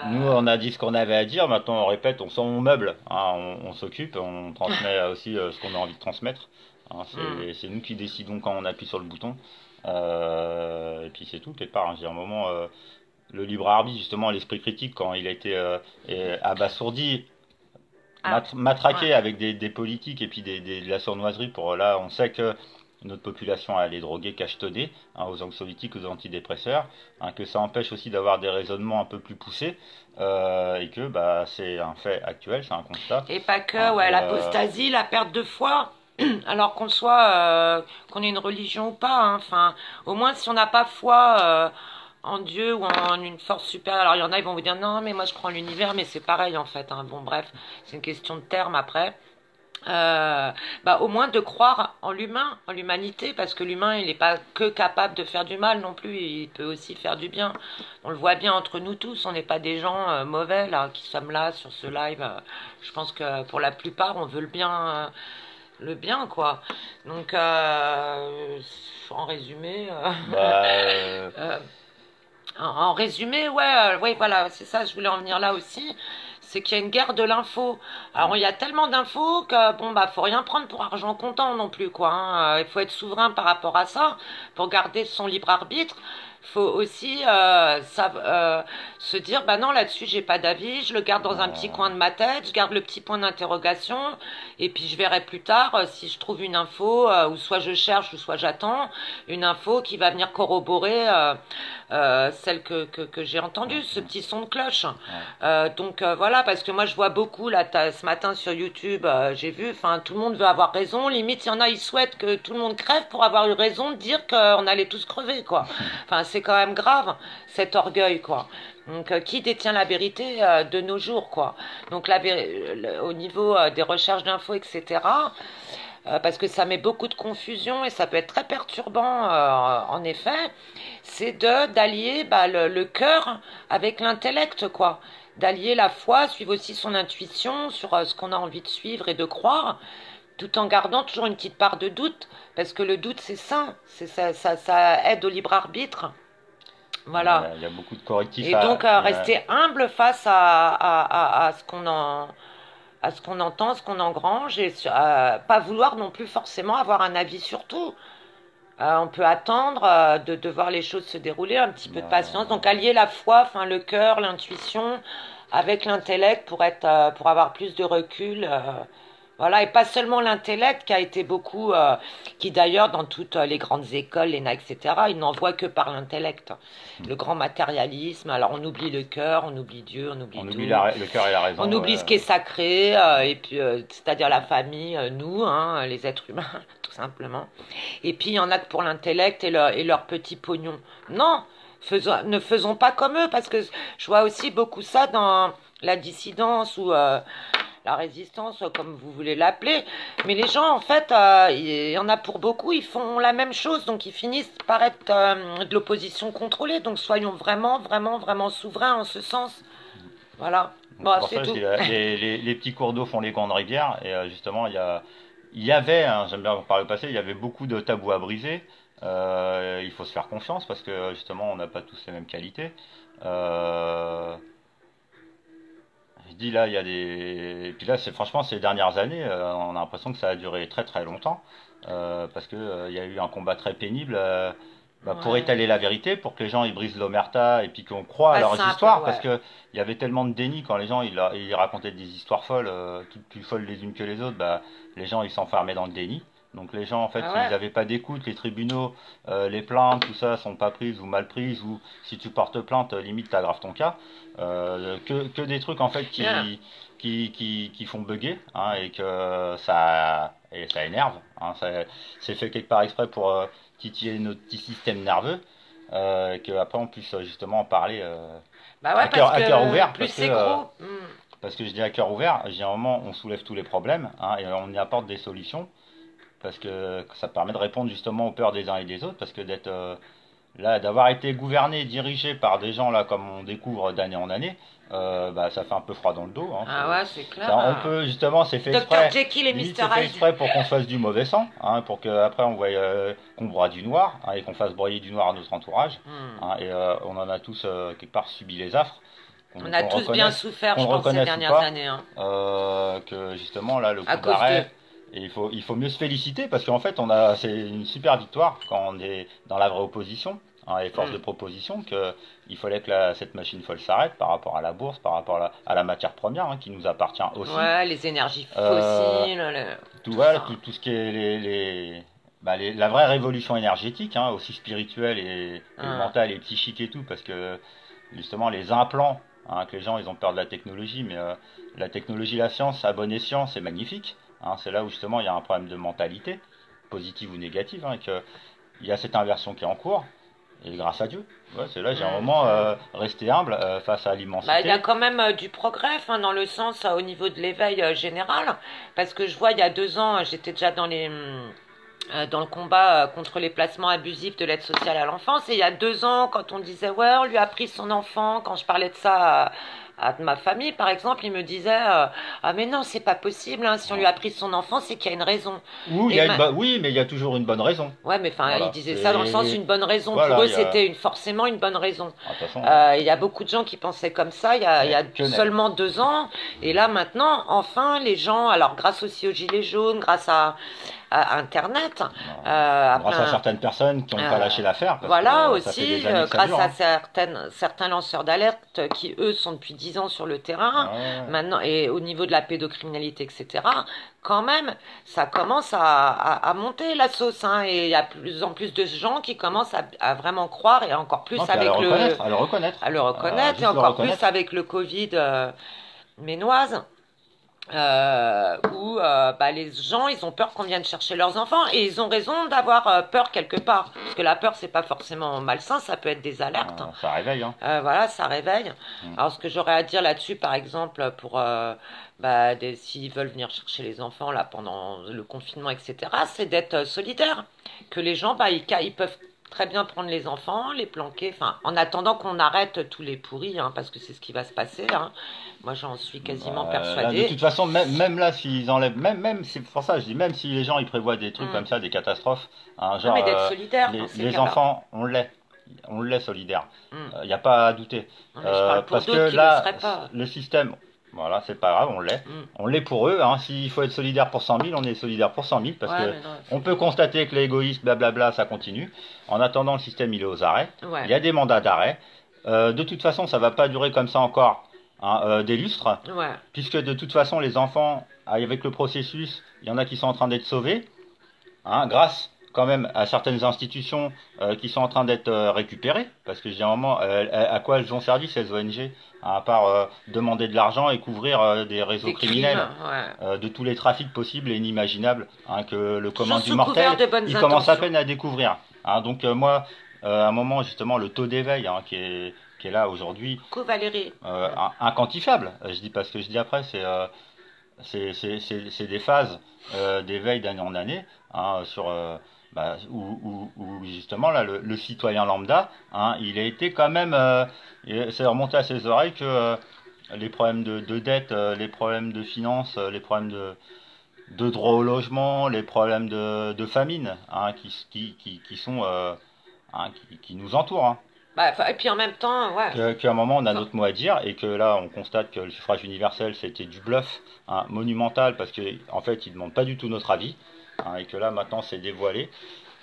Nous, Euh, on a dit ce qu'on avait à dire, maintenant on répète, on meuble, hein, on s'occupe, on transmet aussi ce qu'on a envie de transmettre. Hein, hmm. c'est nous qui décidons quand on appuie sur le bouton. Et puis c'est tout, quelque part. Hein, j'ai un moment, le libre arbitre, justement, l'esprit critique, quand il a été abasourdi, Ah, ouais. matraqué avec des politiques et puis de la sournoiserie pour là, on sait que notre population elle est droguée, cachetonnée, hein, aux anxiolytiques, aux antidépresseurs, hein, que ça empêche aussi d'avoir des raisonnements un peu plus poussés, et que bah, c'est un fait actuel, c'est un constat. Et pas que, Hein, ouais, l'apostasie, la perte de foi. Alors qu'on ait une religion ou pas, hein. Enfin, au moins si on n'a pas foi en Dieu ou en une force supérieure. Alors il y en a, ils vont vous dire non, mais moi je crois en l'univers, mais c'est pareil en fait, hein. Bon, bref, c'est une question de terme après. Bah, au moins de croire en l'humain, en l'humanité, parce que l'humain, il n'est pas que capable de faire du mal non plus, il peut aussi faire du bien. On le voit bien entre nous tous, on n'est pas des gens mauvais là, qui sommes là sur ce live. Je pense que pour la plupart, on veut le bien. le bien, quoi. Donc, en résumé, Bah, euh, en résumé, ouais, ouais, voilà, c'est ça, je voulais en venir là aussi. C'est qu'il y a une guerre de l'info. Alors, il y a tellement d'infos que, bon, bah, faut rien prendre pour argent comptant non plus, quoi, hein. Il faut être souverain par rapport à ça, pour garder son libre arbitre. Faut aussi se dire, bah non, là-dessus, j'ai pas d'avis, je le garde dans un petit coin de ma tête, je garde le petit point d'interrogation, et puis je verrai plus tard si je trouve une info, ou soit je cherche, ou soit j'attends, une info qui va venir corroborer celle que j'ai entendue, ce petit son de cloche. Donc voilà, parce que moi je vois beaucoup là ce matin sur YouTube, j'ai vu, enfin tout le monde veut avoir raison. Limite, il y en a, ils souhaitent que tout le monde crève pour avoir eu raison de dire qu'on allait tous crever, quoi. Enfin, c'est quand même grave cet orgueil, quoi. Donc, qui détient la vérité de nos jours, quoi. Donc, au niveau des recherches d'infos, etc. Parce que ça met beaucoup de confusion et ça peut être très perturbant, en effet. C'est d'allier bah, le cœur avec l'intellect, quoi. D'allier la foi, suivre aussi son intuition sur ce qu'on a envie de suivre et de croire, tout en gardant toujours une petite part de doute, parce que le doute c'est sain, ça aide au libre arbitre. Voilà. il y a beaucoup de correctifs Et donc à. rester humble face à ce qu'on à ce qu'on entend, ce qu'on engrange, et pas vouloir non plus forcément avoir un avis sur tout. On peut attendre de voir les choses se dérouler, un petit peu de patience. Donc allier la foi, enfin le cœur, l'intuition, avec l'intellect pour avoir plus de recul. Voilà, et pas seulement l'intellect qui a été beaucoup, qui d'ailleurs dans toutes les grandes écoles, l'ENA, etc., ils n'en voient que par l'intellect. Le grand matérialisme, alors on oublie le cœur, on oublie Dieu, on oublie On tout. oublie le cœur et la raison. On oublie ce qui est sacré, et puis c'est-à-dire la famille, nous, hein, les êtres humains, tout simplement. Et puis il y en a que pour l'intellect et leur petit pognon. Non, ne faisons pas comme eux, parce que je vois aussi beaucoup ça dans la dissidence ou la résistance, comme vous voulez l'appeler. Mais les gens, en fait, il y en a pour beaucoup, ils font la même chose, donc ils finissent par être de l'opposition contrôlée. Donc soyons vraiment, vraiment, vraiment souverains en ce sens. Voilà. Bon, Pour c'est ça, je tout. dis, les petits cours d'eau font les grandes rivières. Et justement, il y avait, hein, j'aime bien par le passé, il y avait beaucoup de tabous à briser. Il faut se faire confiance parce que justement, on n'a pas tous les mêmes qualités. Euh, je dis là, il y a des. Et puis là, c'est franchement ces dernières années, on a l'impression que ça a duré très très longtemps parce que il y a eu un combat très pénible. Pour Ouais. étaler la vérité, pour que les gens ils brisent l'omerta et puis qu'on croit à Bah, leurs simple, histoires, parce ouais. que il y avait tellement de déni quand les gens ils racontaient des histoires folles, toutes plus folles les unes que les autres, bah les gens ils s'enfermaient dans le déni. Donc les gens en fait Ah ils ouais. n'avaient pas d'écoute, les tribunaux, les plaintes, tout ça sont pas prises ou mal prises, ou si tu portes plainte, limite t'aggraves ton cas. Que des trucs en fait Bien. qui font bugger, hein, et ça énerve, hein, c'est fait quelque part exprès pour titiller notre petit système nerveux, que après on puisse justement en parler Bah ouais, parce à cœur que ouvert, plus c'est gros. Hmm. parce que je dis à cœur ouvert, j'ai un moment on soulève tous les problèmes, hein, et on y apporte des solutions, parce que ça permet de répondre justement aux peurs des uns et des autres, parce que d'être là, d'avoir été gouverné, dirigé par des gens là comme on découvre d'année en année, bah, ça fait un peu froid dans le dos, hein, Ah ouais, c'est clair. on peut justement, c'est fait Docteur exprès, Jekyll et limite Mister c'est fait Hyde. exprès pour qu'on se fasse du mauvais sang, hein, pour qu'après on voit qu'on broie du noir, hein, et qu'on fasse broyer du noir à notre entourage, Hmm. hein, et on en a tous quelque part subi les affres, On a tous bien souffert, qu'on je le pense, ces reconnaisse ou dernières pas, années, hein. que justement là le À coup cause d'eux. d'arrêt. Et il faut mieux se féliciter parce qu'en fait, c'est une super victoire quand on est dans la vraie opposition, hein, et force Hmm. de proposition, que il fallait que cette machine folle s'arrête par rapport à la bourse, par rapport à la matière première, hein, qui nous appartient aussi. Ouais, les énergies Euh, fossiles, tout voilà, ça. tout ce qui est la vraie révolution énergétique, hein, aussi spirituelle et Hein. mentale et psychique et tout, parce que justement les implants, hein, que les gens ils ont peur de la technologie, mais la technologie, la science, à bon escient, c'est magnifique, hein, c'est là où justement il y a un problème de mentalité, positive ou négative, hein, et que il y a cette inversion qui est en cours, et grâce à Dieu. Ouais, c'est là, j'ai un Hmm. moment resté humble face à Bah, il y a l'immensité. quand même du progrès, enfin, dans le sens au niveau de l'éveil général, parce que je vois il y a 2 ans, j'étais déjà dans le combat contre les placements abusifs de l'aide sociale à l'enfance. Et il y a 2 ans, quand on disait ouais, on lui a pris son enfant, quand je parlais de ça à ma famille, par exemple, ils me disaient ah mais non, c'est pas possible, hein, si on lui a pris son enfant, c'est qu'il y a une raison. Ou il y Et a oui, mais il y a toujours une bonne raison. ouais, mais enfin, ils Voilà, disaient ça dans le sens c'est une bonne raison. Pour voilà, eux, il y a c'était forcément une bonne raison. de toute façon, Il y a beaucoup de gens qui pensaient comme ça il y mais a que nenni. seulement 2 ans. Et là, maintenant, enfin, les gens, alors grâce aussi aux Gilets jaunes, grâce à Internet, à Grâce à plein, certaines personnes qui n'ont pas euh, lâché l'affaire, parce voilà que ça fait aussi, des années que ça grâce dure, à hein. certains lanceurs d'alerte qui, eux, sont depuis 10 ans sur le terrain, Ouais, maintenant, et au niveau de la pédocriminalité, etc., quand même, ça commence à monter la sauce, hein, et il y a de plus en plus de gens qui commencent à vraiment croire, et encore non, plus puis avec à le reconnaître, à le reconnaître, et juste le encore plus reconnaître. avec le Covid ménoise où bah, les gens ils ont peur qu'on vienne chercher leurs enfants et ils ont raison d'avoir peur quelque part parce que la peur c'est pas forcément malsain, ça peut être des alertes. Ça réveille, hein. Voilà, ça réveille. Mm. Alors ce que j'aurais à dire là-dessus par exemple pour bah, s'ils veulent venir chercher les enfants là pendant le confinement, etc., c'est d'être solidaire, que les gens bah, ils peuvent très bien prendre les enfants, les planquer, enfin, en attendant qu'on arrête tous les pourris, hein, parce que c'est ce qui va se passer, hein. Moi, j'en suis quasiment Là, de persuadée. toute façon, même là, s'ils enlèvent, même c'est pour ça, je dis, même si les gens ils prévoient des trucs Mm. comme ça, des catastrophes, hein, Non, genre mais d'être solidaire dans ces les cas-là. enfants, on l'est solidaire. Mm. Il n'y a pas à douter. Non, mais je parle pour Parce que d'autres qui ne le là, seraient pas. le système, voilà, c'est pas grave, on l'est. Mm. On l'est pour eux, hein. S'il faut être solidaire pour 100 000, on est solidaire pour 100 000, parce Ouais, que mais non, on peut constater que l'égoïsme, blablabla, ça continue. En attendant, le système, il est aux arrêts. Il ouais, y a des mandats d'arrêt. De toute façon, ça va pas durer comme ça encore, hein, des lustres, ouais. puisque de toute façon, les enfants, avec le processus, il y en a qui sont en train d'être sauvés, hein, grâce quand même à certaines institutions qui sont en train d'être récupérées, parce que je dis à un moment, à quoi elles ont servi ces ONG, hein, à part demander de l'argent et couvrir des réseaux Des crimes, criminels ouais. de tous les trafics possibles et inimaginables, hein, que le Toujours commun du sous couvert mortel, de bonnes il commence à intentions. peine à découvrir, hein. Donc moi, à un moment justement, le taux d'éveil, hein, qui est là aujourd'hui, Coucou Valérie. Mm. inquantifiable. Je dis pas ce que je dis après, c'est des phases d'éveil d'année en année, hein, sur où justement là le citoyen lambda, hein, il a été quand même, c'est remonté à ses oreilles que les problèmes de dette, les problèmes de finances, les problèmes de droit au logement, les problèmes de famine, hein, qui sont hein, qui nous entourent, hein. Bah, et puis en même temps, ouais. Qu'à un moment on a Enfin, notre mot à dire et que là on constate que le suffrage universel c'était du bluff, hein, monumental, parce que en fait ils ne demandent pas du tout notre avis, hein, et que là maintenant c'est dévoilé.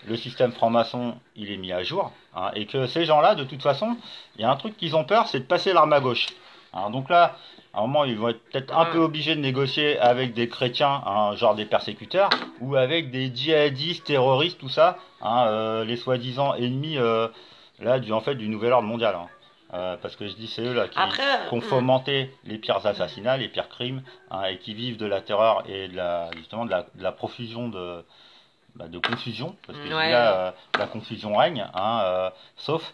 Le système franc-maçon il est mis à jour, hein, et que ces gens-là de toute façon il y a un truc qu'ils ont peur, c'est de passer l'arme à gauche, hein. Donc là à un moment ils vont être peut-être un peu ouais. obligés de négocier avec des chrétiens, hein, genre des persécuteurs, ou avec des djihadistes, terroristes, tout ça, hein, les soi-disant ennemis là en fait du nouvel ordre mondial, hein. Parce que je dis c'est eux là Après, qui ont fomenté les pires assassinats, les pires crimes, hein, et qui vivent de la terreur et justement de la profusion de confusion, parce que je dis ouais. là la confusion règne, hein, sauf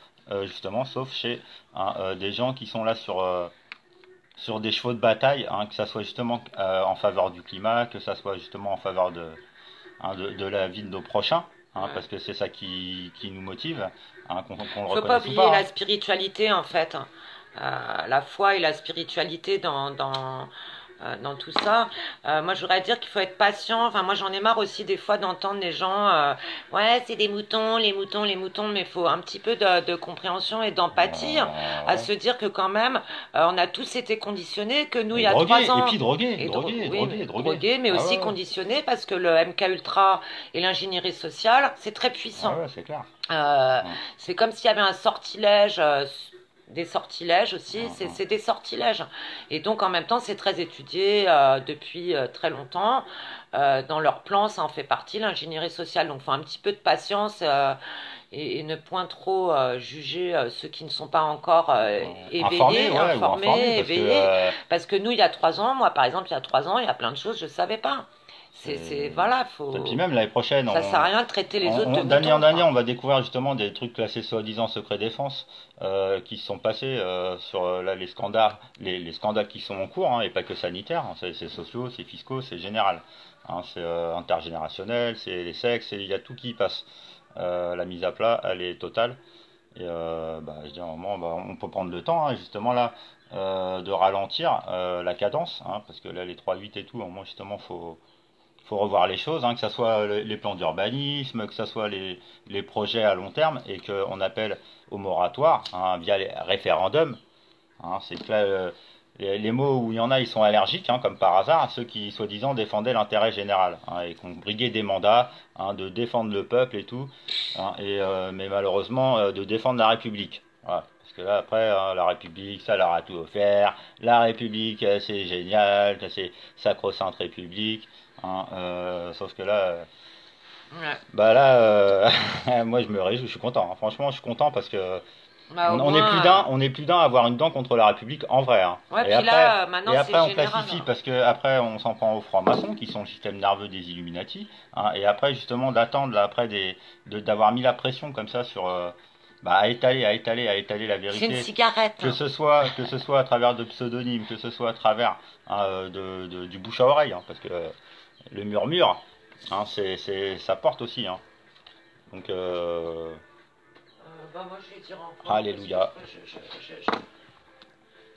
chez, hein, des gens qui sont là sur des chevaux de bataille, hein, que ça soit justement en faveur du climat, que ça soit justement en faveur de la vie de nos prochains, hein, Ouais. parce que c'est ça qui nous motive, hein, qu'on le Faut pas reconnaisse ou oublier pas, la hein. spiritualité en fait. La foi et la spiritualité dans tout ça. Moi, je voudrais dire qu'il faut être patient. Enfin, moi, j'en ai marre aussi des fois d'entendre les gens, ouais, c'est des moutons, les moutons, les moutons, mais il faut un petit peu de compréhension et d'empathie à Ouais. se dire que quand même, on a tous été conditionnés, que nous, il Et y a drogué, 3 ans, oui, drogué. drogués, mais Ah aussi ouais, conditionnés parce que le MK Ultra et l'ingénierie sociale, c'est très ouais, puissant. ouais, c'est clair. Euh, Hum, c'est comme s'il y avait un sortilège, des sortilèges aussi, hum, hum. c'est des sortilèges. Et donc en même temps, c'est très étudié depuis très longtemps. Dans leur plan, ça en fait partie, l'ingénierie sociale. Donc il faut un petit peu de patience et ne point trop juger ceux qui ne sont pas encore Informé, éveillés, ouais, ou informé, informés, parce que éveillés. Parce que nous, il y a 3 ans, moi par exemple, il y a 3 ans, il y a plein de choses que je ne savais pas. Voilà, et puis faut. même l'année prochaine, Ça sert à rien de traiter les autres de d'année en moutons, année, quoi. on va découvrir justement des trucs classés soi-disant secret défense qui se sont passés sur là, les scandales qui sont en cours, hein, et pas que sanitaires, hein. C'est sociaux, c'est fiscaux, c'est général, hein, c'est intergénérationnel, c'est les sexes, il y a tout qui y passe. La mise à plat, elle est totale. Et je dis à un moment, on peut prendre le temps, hein, justement là, de ralentir la cadence, hein, parce que là les 3-8 et tout, au moins justement faut revoir les choses, hein, que ce soit les plans d'urbanisme, que ce soit les projets à long terme, et qu'on appelle au moratoire, hein, via les référendums. Hein, c'est que là, les mots où il y en a, ils sont allergiques, hein, comme par hasard, à ceux qui, soi-disant, défendaient l'intérêt général, hein, et qui ont brigué des mandats, hein, de défendre le peuple et tout, hein, mais malheureusement, de défendre la République. Voilà. Parce que là, après, hein, la République, ça leur a tout offert. La République, c'est génial, c'est sacro-sainte République. Hein, sauf que là, Ouais. bah là, moi je me réjouis, je suis content. Hein. Franchement, je suis content parce que Bah, au on est plus d'un, moins. on est plus d'un à avoir une dent contre la République en vrai. Hein. Ouais, Et puis après, là, maintenant, et c'est après on général. classifie parce que après on s'en prend aux francs-maçons qui sont le système nerveux des Illuminati. Hein. Et après justement d'attendre là, après d'avoir mis la pression comme ça sur bah, à étaler la C'est une vérité. cigarette. Que ce soit à travers de pseudonymes, que ce soit à travers hein, du bouche à oreille, hein, parce que le murmure, hein, ça porte aussi. Hein. Donc, Bah, moi, je vais dire encore. alléluia.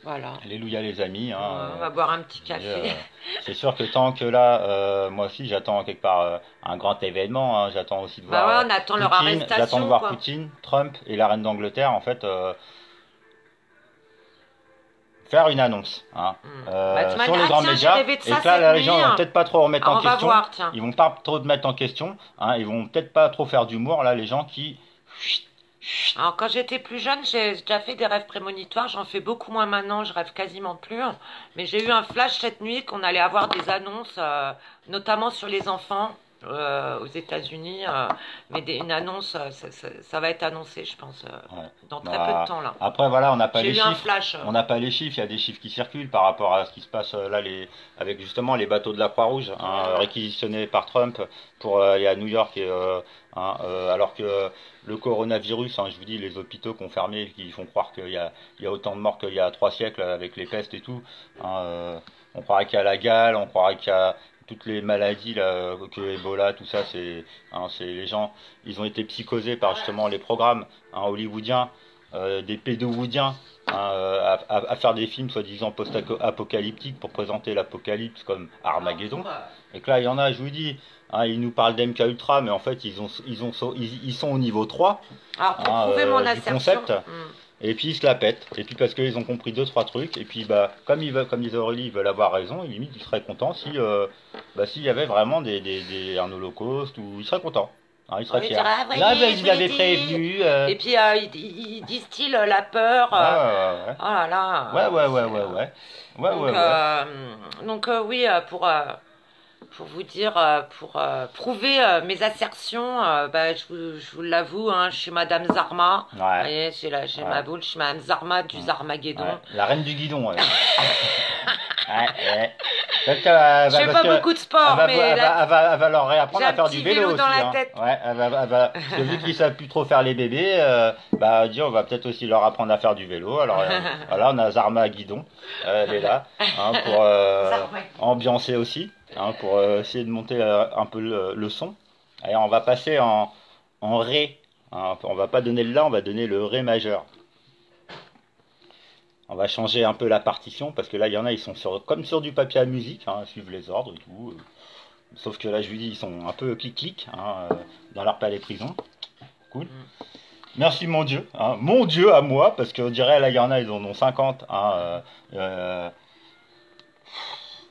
Voilà. Alléluia les amis. Hein, On va boire un petit et, café. c'est sûr que tant que là, moi aussi j'attends quelque part un grand événement. Hein, j'attends aussi de Bah voir ouais, on attend leur Poutine, j'attends de arrestation, voir quoi. Poutine, Trump et la reine d'Angleterre en fait faire une annonce hein, Bah, tu m'as sur dit, les ah grands tiens, j'ai médias rêvé de et ça que là, cette les nuit. gens vont peut-être pas trop remettre Alors, en on va question. voir, tiens. Ils vont pas trop te mettre en question. Hein, ils vont peut-être pas trop faire d'humour là, les gens qui. Alors, quand j'étais plus jeune, j'ai déjà fait des rêves prémonitoires. J'en fais beaucoup moins maintenant. Je rêve quasiment plus. Mais j'ai eu un flash cette nuit qu'on allait avoir des annonces, notamment sur les enfants aux États-Unis. Mais une annonce, ça va être annoncé, je pense, Ouais. dans très peu de Bah, temps là. après voilà, on n'a pas J'ai les eu un chiffres. flash. On n'a pas les chiffres, il y a des chiffres qui circulent par rapport à ce qui se passe là avec justement les bateaux de la Croix-Rouge hein, réquisitionnés par Trump pour aller à New York hein, alors que le coronavirus, hein, je vous dis, les hôpitaux qu'on fermé, qui font croire qu'il y a autant de morts qu'il y a 3 siècles avec les pestes et tout. Hein, on croirait qu'il y a la gale, on croirait qu'il y a toutes les maladies là, que Ebola, tout ça, c'est les gens, ils ont été psychosés par justement les programmes hein, hollywoodiens, des pédowoudiens, hein, à faire des films soi-disant post-apocalyptiques pour présenter l'apocalypse comme Armageddon. Et que là, il y en a, je vous dis, hein, ils nous parlent d'MK Ultra, mais en fait, ils sont au niveau 3 Alors, pour hein, prouver mon du assertion. concept. Et puis ils se la pètent. Et puis parce qu'ils ont compris 2-3 trucs. Et puis bah comme disait Aurélie, ils veulent avoir raison. Et limite ils seraient contents si s'il y avait vraiment un holocauste ou ils seraient contents. Hein, ils seraient Oui, fiers. dire, ah, voyez, Là, je ils vous l'ai avaient dit. prévenu. Et puis, ils distillent la peur. Ouais, Oh là là. ouais, ouais, ouais, c'est, ouais, ouais, ouais. Ouais, Donc, ouais, ouais. oui, pour vous dire, pour prouver mes assertions, bah, je vous l'avoue, hein, je suis Madame Zarma. Vous Ouais, voyez, j'ai ma ouais, boule, je suis Madame Zarma du ouais. Zarmageddon. La reine du guidon. Ouais. Ouais, ouais. Parce que, bah, Je fais parce pas que beaucoup de sport, mais elle va leur réapprendre j'ai à un faire petit du vélo vélo aussi. dans la Hein. tête. Ouais, parce que vu qu'ils savent plus trop faire les bébés, bah, on va peut-être aussi leur apprendre à faire du vélo. Alors voilà, on a Zarma Guidon, elle est là, hein, pour Zarma. ambiancer aussi, hein, pour essayer de monter un peu le son. Et on va passer en Ré. Hein, on va pas donner le La, on va donner le Ré majeur. On va changer un peu la partition parce que là, il y en a, ils sont comme sur du papier à musique, hein, suivent les ordres et tout. Sauf que là, je lui dis, ils sont un peu clic-clic hein, dans leur palais prison. Cool. Merci mon Dieu. Hein. Mon Dieu à moi, parce qu'on dirait, là, il y en a, ils en ont 50. Hein,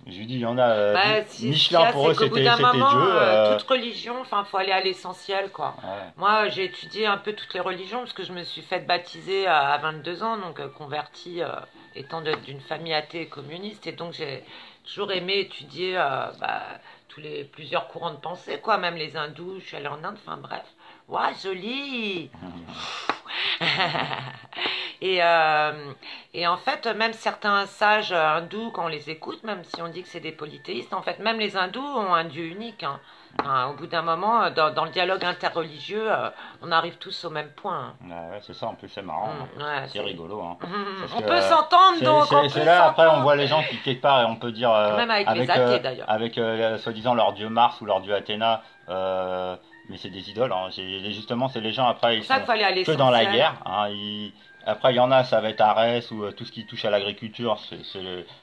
je lui dis, il y en a. Bah, ce Michelin qu'il pour eux, c'est qu'au bout c'était d'un moment, Dieu. toute religion, enfin, faut aller à l'essentiel, quoi. Ouais. Moi, j'ai étudié un peu toutes les religions parce que je me suis faite baptiser à 22 ans, donc convertie étant d'une famille athée et communiste, et donc j'ai toujours aimé étudier plusieurs courants de pensée, quoi, même les hindous. Je suis allée en Inde, enfin bref. Ouais, joli. Et, en fait, même certains sages hindous, quand on les écoute, même si on dit que c'est des polythéistes, en fait, même les hindous ont un dieu unique. Hein. Hein, au bout d'un moment, dans le dialogue interreligieux, on arrive tous au même point. Ouais, c'est ça, en plus, c'est marrant. Ouais, c'est rigolo. Hein. On Parce que, peut s'entendre, donc. c'est là, après, on voit les gens qui, quelque part, et on peut dire. Même avec les athées, d'ailleurs. Avec soi-disant leur dieu Mars ou leur dieu Athéna. mais c'est des idoles. Hein. Justement, c'est les gens après, C'est ils pour ça sont qu'il fallait à que dans la l'essentiel. guerre. Hein. Après, il y en a, ça va être Arès ou tout ce qui touche à l'agriculture,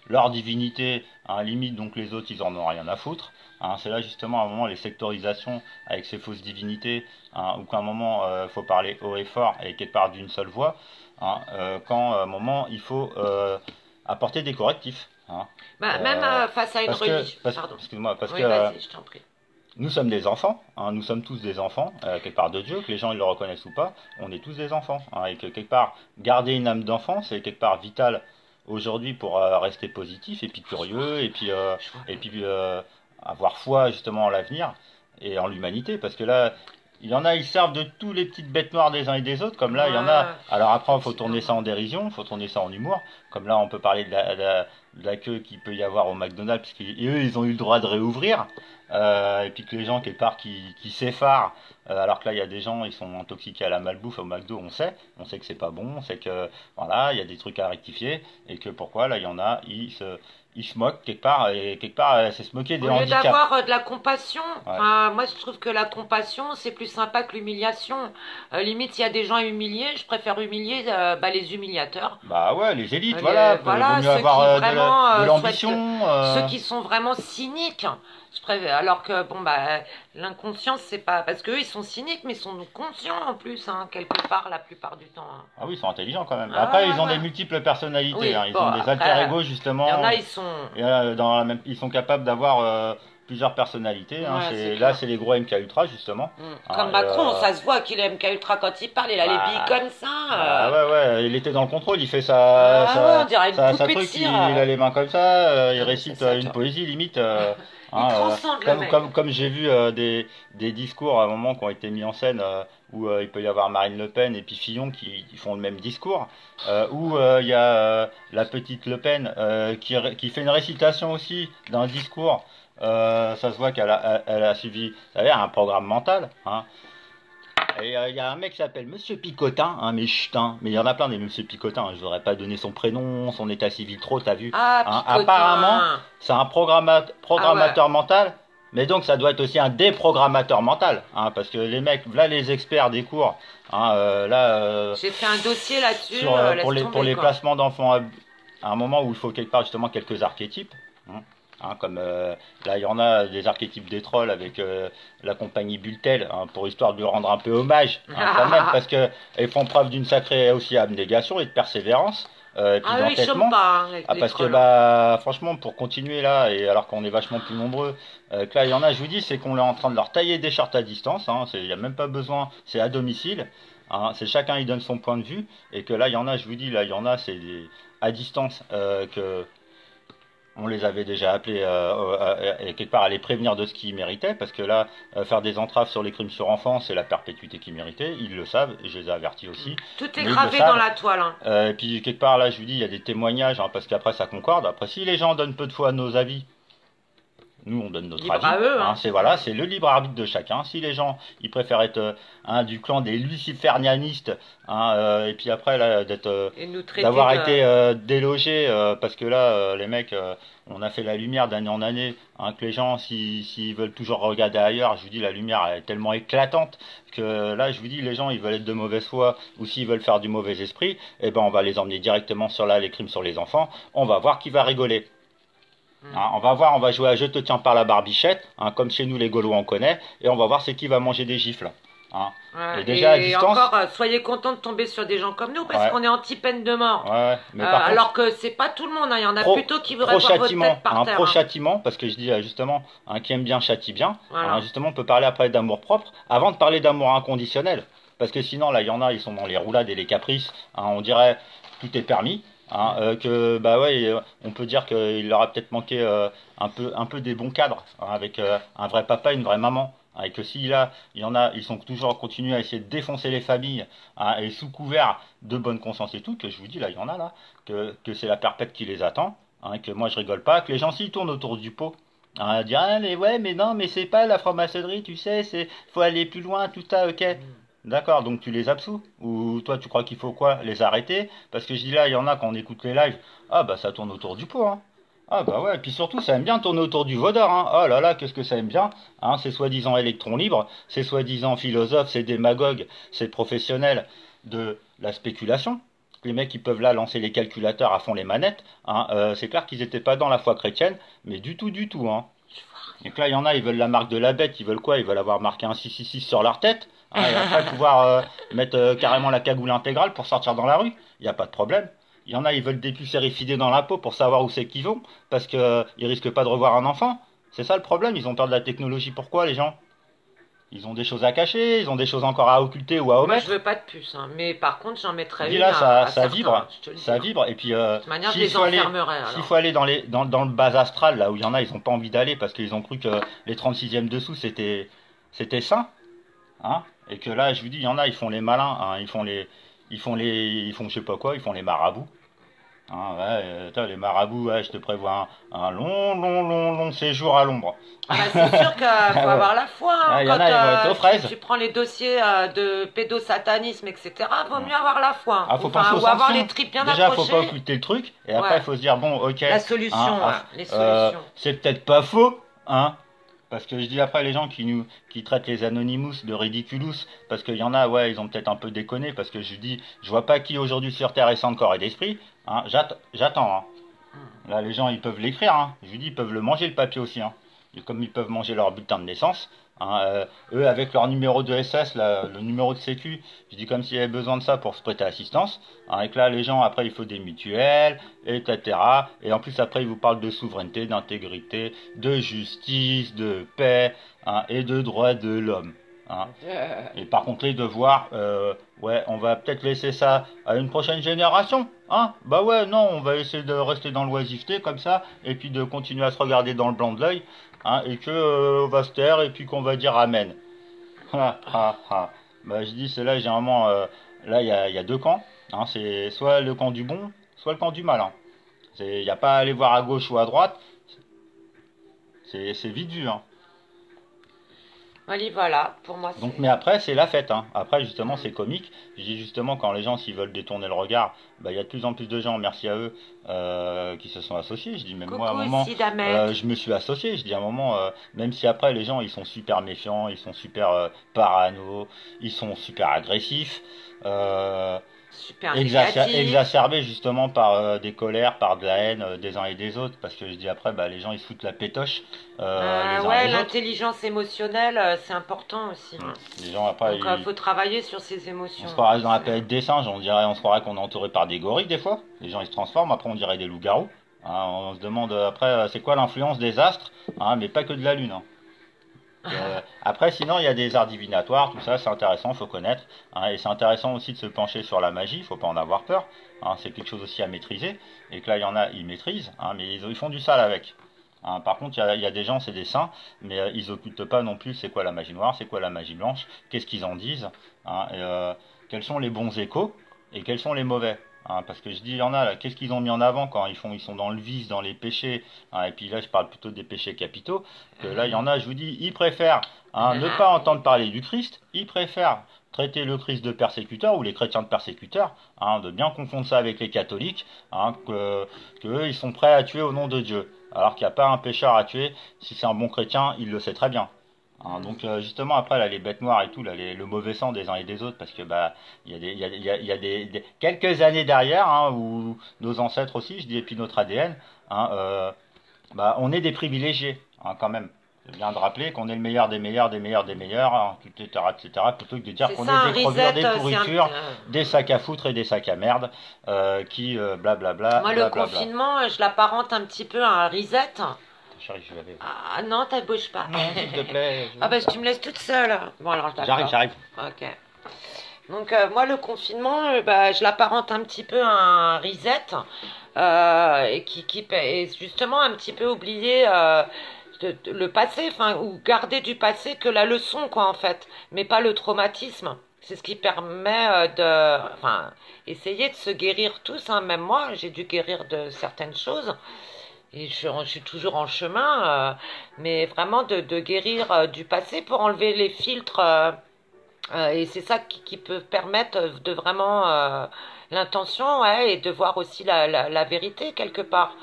leur divinité. Hein. Limite, donc les autres, ils en ont rien à foutre. Hein. C'est là justement à un moment les sectorisations avec ces fausses divinités, hein, où qu'à un moment, faut parler haut et fort et quelque part d'une seule voix. Hein. Quand à un moment, il faut apporter des correctifs. Hein. Bah, même Euh, face à une religion. Pardon. excuse-moi, parce que Oui, vas-y, je t'en prie. nous sommes des enfants, hein, nous sommes tous des enfants, quelque part de Dieu, que les gens ils le reconnaissent ou pas, on est tous des enfants. Hein, et que quelque part, garder une âme d'enfant, c'est quelque part vital aujourd'hui pour rester positif et puis curieux Je vois et pas. puis avoir foi justement en l'avenir et en l'humanité. Parce que là, il y en a, ils servent de tous les petites bêtes noires des uns et des autres, comme là, il y en a. Ouais, Alors après, il faut tourner ça effectivement. en dérision, il faut tourner ça en humour. Comme là, on peut parler de la queue qu'il peut y avoir au McDonald's, puisqu'eux, ils ont eu le droit de réouvrir. Et puis que les gens, quelque part, qui s'effarent, alors que là, il y a des gens, ils sont intoxiqués à la malbouffe au McDo, on sait que c'est pas bon, on sait que, voilà, il y a des trucs à rectifier, et que pourquoi, là, il y en a, ils se moquent quelque part, et quelque part, c'est se moquer des Au lieu handicaps. d'avoir de la compassion, Ouais. enfin, moi je trouve que la compassion c'est plus sympa que l'humiliation. Limite, s'il y a des gens humiliés, je préfère humilier bah, les humiliateurs. Bah ouais, les élites, voilà, vaut Voilà, mieux ceux avoir qui vraiment de souhaitent, l'ambition. ceux qui sont vraiment cyniques. Alors que bon bah l'inconscience c'est pas parce qu'eux ils sont cyniques mais ils sont conscients en plus hein, quelque part la plupart du temps. Hein. Ah oui, ils sont intelligents quand même. Ah Après, ouais ils ont ouais des ouais. multiples personnalités, Oui hein. Ils bon ont des alter après ego il y en justement. a ils sont Et, ils sont capables d'avoir plusieurs personnalités. Hein. ouais c'est Là, clair. c'est les gros MK Ultra justement. Hein. Comme Macron, ça se voit qu'il est MK Ultra quand il parle, il a les billes Bah, comme ça. bah ouais, ouais, il était dans le contrôle. Il fait Ah ouais, on dirait une sa poupée de truc. cire. Il a les mains comme ça. Il Non mais ça récite c'est à une toi. poésie limite. Il Hein, transcende le mec. comme j'ai vu des discours à un moment qui ont été mis en scène où il peut y avoir Marine Le Pen et puis Fillon qui font le même discours, où il y a la petite Le Pen qui fait une récitation aussi d'un discours. Ça se voit elle a suivi, ça veut dire, un programme mental. Hein. Et il y a un mec qui s'appelle Monsieur Picotin, hein, mais chut, hein, mais il y en a plein des Monsieur Picotin. Hein, je voudrais pas donner son prénom, son état civil trop, t'as vu. Ah, Hein, apparemment, picotin. c'est un Ah ouais. programmateur mental, mais donc ça doit être aussi un déprogrammateur mental, hein, parce que les mecs, là les experts des cours, hein, J'ai fait un dossier là-dessus, pour laisse pour tomber les quoi. placements d'enfants à un moment où il faut quelque part justement quelques archétypes. Hein. Hein, comme là, il y en a des archétypes des trolls avec la compagnie Bultel, hein, pour histoire de lui rendre un peu hommage, hein, quand même, parce que ils font preuve d'une sacrée aussi abnégation et de persévérance, et puis Ah eux ils chôment d'entêtement. pas hein, Ah, les parce que trolls. Hein. bah franchement pour continuer là et alors qu'on est vachement plus nombreux, que là il y en a, je vous dis, c'est qu'on est en train de leur tailler des shorts à distance. Hein, il n'y a même pas besoin, c'est à domicile. Hein, c'est chacun il donne son point de vue et que là il y en a, je vous dis, là il y en a, à distance, que on les avait déjà appelés et quelque part à les prévenir de ce qu'ils méritaient, parce que là, faire des entraves sur les crimes sur enfants, c'est la perpétuité qu'ils méritaient. Ils le savent, et je les ai avertis aussi, Tout est mais ils le gravé dans savent. la toile. Hein. Et puis quelque part là, je vous dis, il y a des témoignages, hein, parce qu'après ça concorde. Après, si les gens donnent peu de fois nos avis, nous on donne notre Libre avis. à eux. Hein, Hein. c'est voilà, c'est le libre arbitre de chacun. Si les gens ils préfèrent être du clan des luciférianistes, hein, et puis après là Et nous traiter d'avoir de... été délogés, parce que là les mecs, on a fait la lumière d'année en année, hein, que les gens s'ils veulent toujours regarder ailleurs, je vous dis la lumière elle est tellement éclatante que là je vous dis les gens ils veulent être de mauvaise foi ou s'ils veulent faire du mauvais esprit, et ben on va les emmener directement sur là les crimes sur les enfants. On va voir qui va rigoler. Hein, on va voir, on va jouer à je te tiens par la barbichette, hein, comme chez nous les Gaulois on connaît, et on va voir c'est qui va manger des gifles. Hein. Et Ouais, déjà à et distance, encore, soyez contents de tomber sur des gens comme nous parce ouais, qu'on est anti-peine de mort. ouais, mais par contre, Alors que c'est pas tout le monde, hein. Il y en a pro, plutôt qui voudraient pro voir votre châtiment, tête par hein, terre. pro Hein. châtiment, parce que je dis justement, hein, qui aime bien châtie bien. Hein, Voilà. justement, on peut parler après d'amour propre, avant de parler d'amour inconditionnel, parce que sinon là, il y en a, ils sont dans les roulades et les caprices. Hein, on dirait tout est permis. Hein, que bah ouais, on peut dire qu'il leur a peut-être manqué un peu des bons cadres, hein, avec un vrai papa, une vraie maman. Hein, et que si là, il y en a, ils sont toujours continués à essayer de défoncer les familles, hein, et sous couvert de bonne conscience et tout, que je vous dis là, il y en a là, que c'est la perpète qui les attend, hein, que moi je rigole pas, que les gens s'y tournent autour du pot. Hein, à dire ah mais ouais mais non mais c'est pas la franc-maçonnerie tu sais c'est faut aller plus loin tout ça ok. D'accord, donc tu les absous? Ou toi tu crois qu'il faut quoi? Les arrêter? Parce que je dis là, il y en a quand on écoute les lives, ah bah ça tourne autour du pot, hein. Ah bah ouais, et puis surtout ça aime bien tourner autour du vaudor, hein. Oh là là, qu'est-ce que ça aime bien, hein, c'est soi-disant électrons libres, c'est soi-disant philosophes, c'est démagogues, c'est professionnels de la spéculation. Les mecs qui peuvent là lancer les calculateurs à fond les manettes, hein, c'est clair qu'ils n'étaient pas dans la foi chrétienne, mais du tout, hein. Donc là, il y en a, ils veulent la marque de la bête, ils veulent quoi? Ils veulent avoir marqué un 666 sur leur tête, hein, et après pouvoir mettre carrément la cagoule intégrale pour sortir dans la rue. Il n'y a pas de problème. Il y en a, ils veulent des puces RFID dans la peau pour savoir où c'est qu'ils vont, parce qu'ils risquent pas de revoir un enfant. C'est ça le problème, ils ont peur de la technologie. Pourquoi les gens? Ils ont des choses à cacher, ils ont des choses encore à occulter ou à Moi, je omettre. veux pas de puce, hein, mais par contre, j'en Je mettrais dis une là, ça, à ça certains, vibre, hein, je te le dis, ça hein. vibre. Et puis, De toute manière, je les enfermerais s'il alors. faut aller dans le bas astral, là où il y en a, ils ont pas envie d'aller parce qu'ils ont cru que les 36e dessous, c'était sain, hein. Et que là, je vous dis, il y en a, ils font les malins, hein, ils font je sais pas quoi, ils font les marabouts. Hein, ouais, les marabouts, ouais, je te prévois un long séjour à l'ombre. Ah bah, c'est sûr qu'il faut Ah ouais. avoir la foi, hein, Ah, il y en quand a, ils vont être aux fraises. tu prends les dossiers de pédosatanisme, etc. Vaut Hum. mieux avoir la foi, hein. Ah, faut penser aux Ou avoir les sanctions. tripes bien Déjà, faut pas accrochées. occulter le truc. Et après, Ouais, il faut se dire, bon, ok, la hein, solution, ah, ouais, les solutions. c'est peut-être pas faux, hein. Parce que je dis après, les gens qui traitent les Anonymous de ridiculous, parce qu'il y en a, ouais, ils ont peut-être un peu déconné, parce que je dis, je vois pas qui aujourd'hui sur Terre est sans corps et d'esprit, hein. J'attends, hein. Là, les gens, ils peuvent l'écrire, hein. Je lui dis, ils peuvent le manger, le papier aussi, hein. Et comme ils peuvent manger leur bulletin de naissance, hein, eux, avec leur numéro de SS, là, le numéro de sécu, je dis comme s'il y avait besoin de ça pour se prêter assistance. Hein, et que là, les gens, après, il faut des mutuelles, etc. Et en plus, après, ils vous parlent de souveraineté, d'intégrité, de justice, de paix, hein, et de droits de l'homme. Hein. Et par contre, les devoirs, ouais, on va peut-être laisser ça à une prochaine génération. Hein? Bah ouais, non, on va essayer de rester dans l'oisiveté comme ça, et puis de continuer à se regarder dans le blanc de l'œil, hein, et que on va se taire, et puis qu'on va dire Amen. Ha, ha, ha. Bah je dis, c'est là, généralement, là, il y a deux camps. Hein, c'est soit le camp du bon, soit le camp du malin. Il n'y a pas à aller voir à gauche ou à droite, c'est vite vu. Hein. Voilà, pour moi, Donc, c'est... mais après, c'est la fête. Hein. Après, justement, Mm. c'est comique. Je dis justement, quand les gens, s'ils veulent détourner le regard, bah, il y a de plus en plus de gens, merci à eux, qui se sont associés. Je dis, même moi, à un Coucou, moment, Sid Ahmed. je me suis associé. Je dis, à un moment, même si après, les gens, ils sont super méfiants, ils sont super parano, ils sont super agressifs, euh, Super négatif. exacerbés justement par des colères, par de la haine des uns et des autres. Parce que je dis, après, bah, les gens, ils se foutent la pétoche les uns Ouais, les autres. l'intelligence émotionnelle, c'est important aussi, hein. Les gens, après, Donc, faut travailler sur ses on émotions, se hein. croirait dans la planète des singes, on se croirait qu'on est entouré par des gorilles des fois. Les gens ils se transforment, après on dirait des loups-garous. Hein, on se demande après c'est quoi l'influence des astres, hein, mais pas que de la lune. Hein. Après sinon il y a des arts divinatoires, tout ça c'est intéressant, faut connaître. Hein, et c'est intéressant aussi de se pencher sur la magie, faut pas en avoir peur. Hein, c'est quelque chose aussi à maîtriser. Et que là il y en a, ils maîtrisent, hein, mais ils font du sale avec. Hein, par contre, il y a des gens, c'est des saints, mais ils occultent pas non plus c'est quoi la magie noire, c'est quoi la magie blanche, qu'est-ce qu'ils en disent, hein, et, quels sont les bons échos et quels sont les mauvais. Hein, parce que je dis, il y en a là, qu'est-ce qu'ils ont mis en avant quand ils sont dans le vice, dans les péchés, hein, et puis là, je parle plutôt des péchés capitaux, que là, il y en a, je vous dis, ils préfèrent hein, ne pas entendre parler du Christ, ils préfèrent traiter le Christ de persécuteur ou les chrétiens de persécuteurs, hein, de bien confondre ça avec les catholiques, hein, que eux, ils sont prêts à tuer au nom de Dieu. Alors qu'il n'y a pas un pécheur à tuer, si c'est un bon chrétien, il le sait très bien. Hein, donc justement après là les bêtes noires et tout là le mauvais sang des uns et des autres parce que bah il y a des il y a quelques années derrière hein, où nos ancêtres aussi je dis et puis notre ADN hein, bah on est des privilégiés hein, quand même. C'est bien de rappeler qu'on est le meilleur des meilleurs des meilleurs des meilleurs hein, etc plutôt que de dire C'est qu'on ça, est un des crevures reset, des pourritures des sacs à foutre et des sacs à merde qui blablabla moi, le blablabla. confinement, je l'apparente un petit peu à un reset. Chérie je vais aller. Ah non, t'as bouge pas. Non s'il te plaît. Ah bah, tu me laisses toute seule. Bon, alors, d'accord. J'arrive. Ok. Donc, moi, le confinement, bah, je l'apparente un petit peu à un reset. Et et justement un petit peu oublier le passé, enfin, ou garder du passé que la leçon, quoi, en fait, mais pas le traumatisme. C'est ce qui permet enfin, essayer de se guérir tous, hein. Même moi, j'ai dû guérir de certaines choses. Et je suis toujours en chemin, mais vraiment de guérir du passé pour enlever les filtres. Et c'est ça qui peut permettre de vraiment l'intention, ouais, et de voir aussi la vérité quelque part.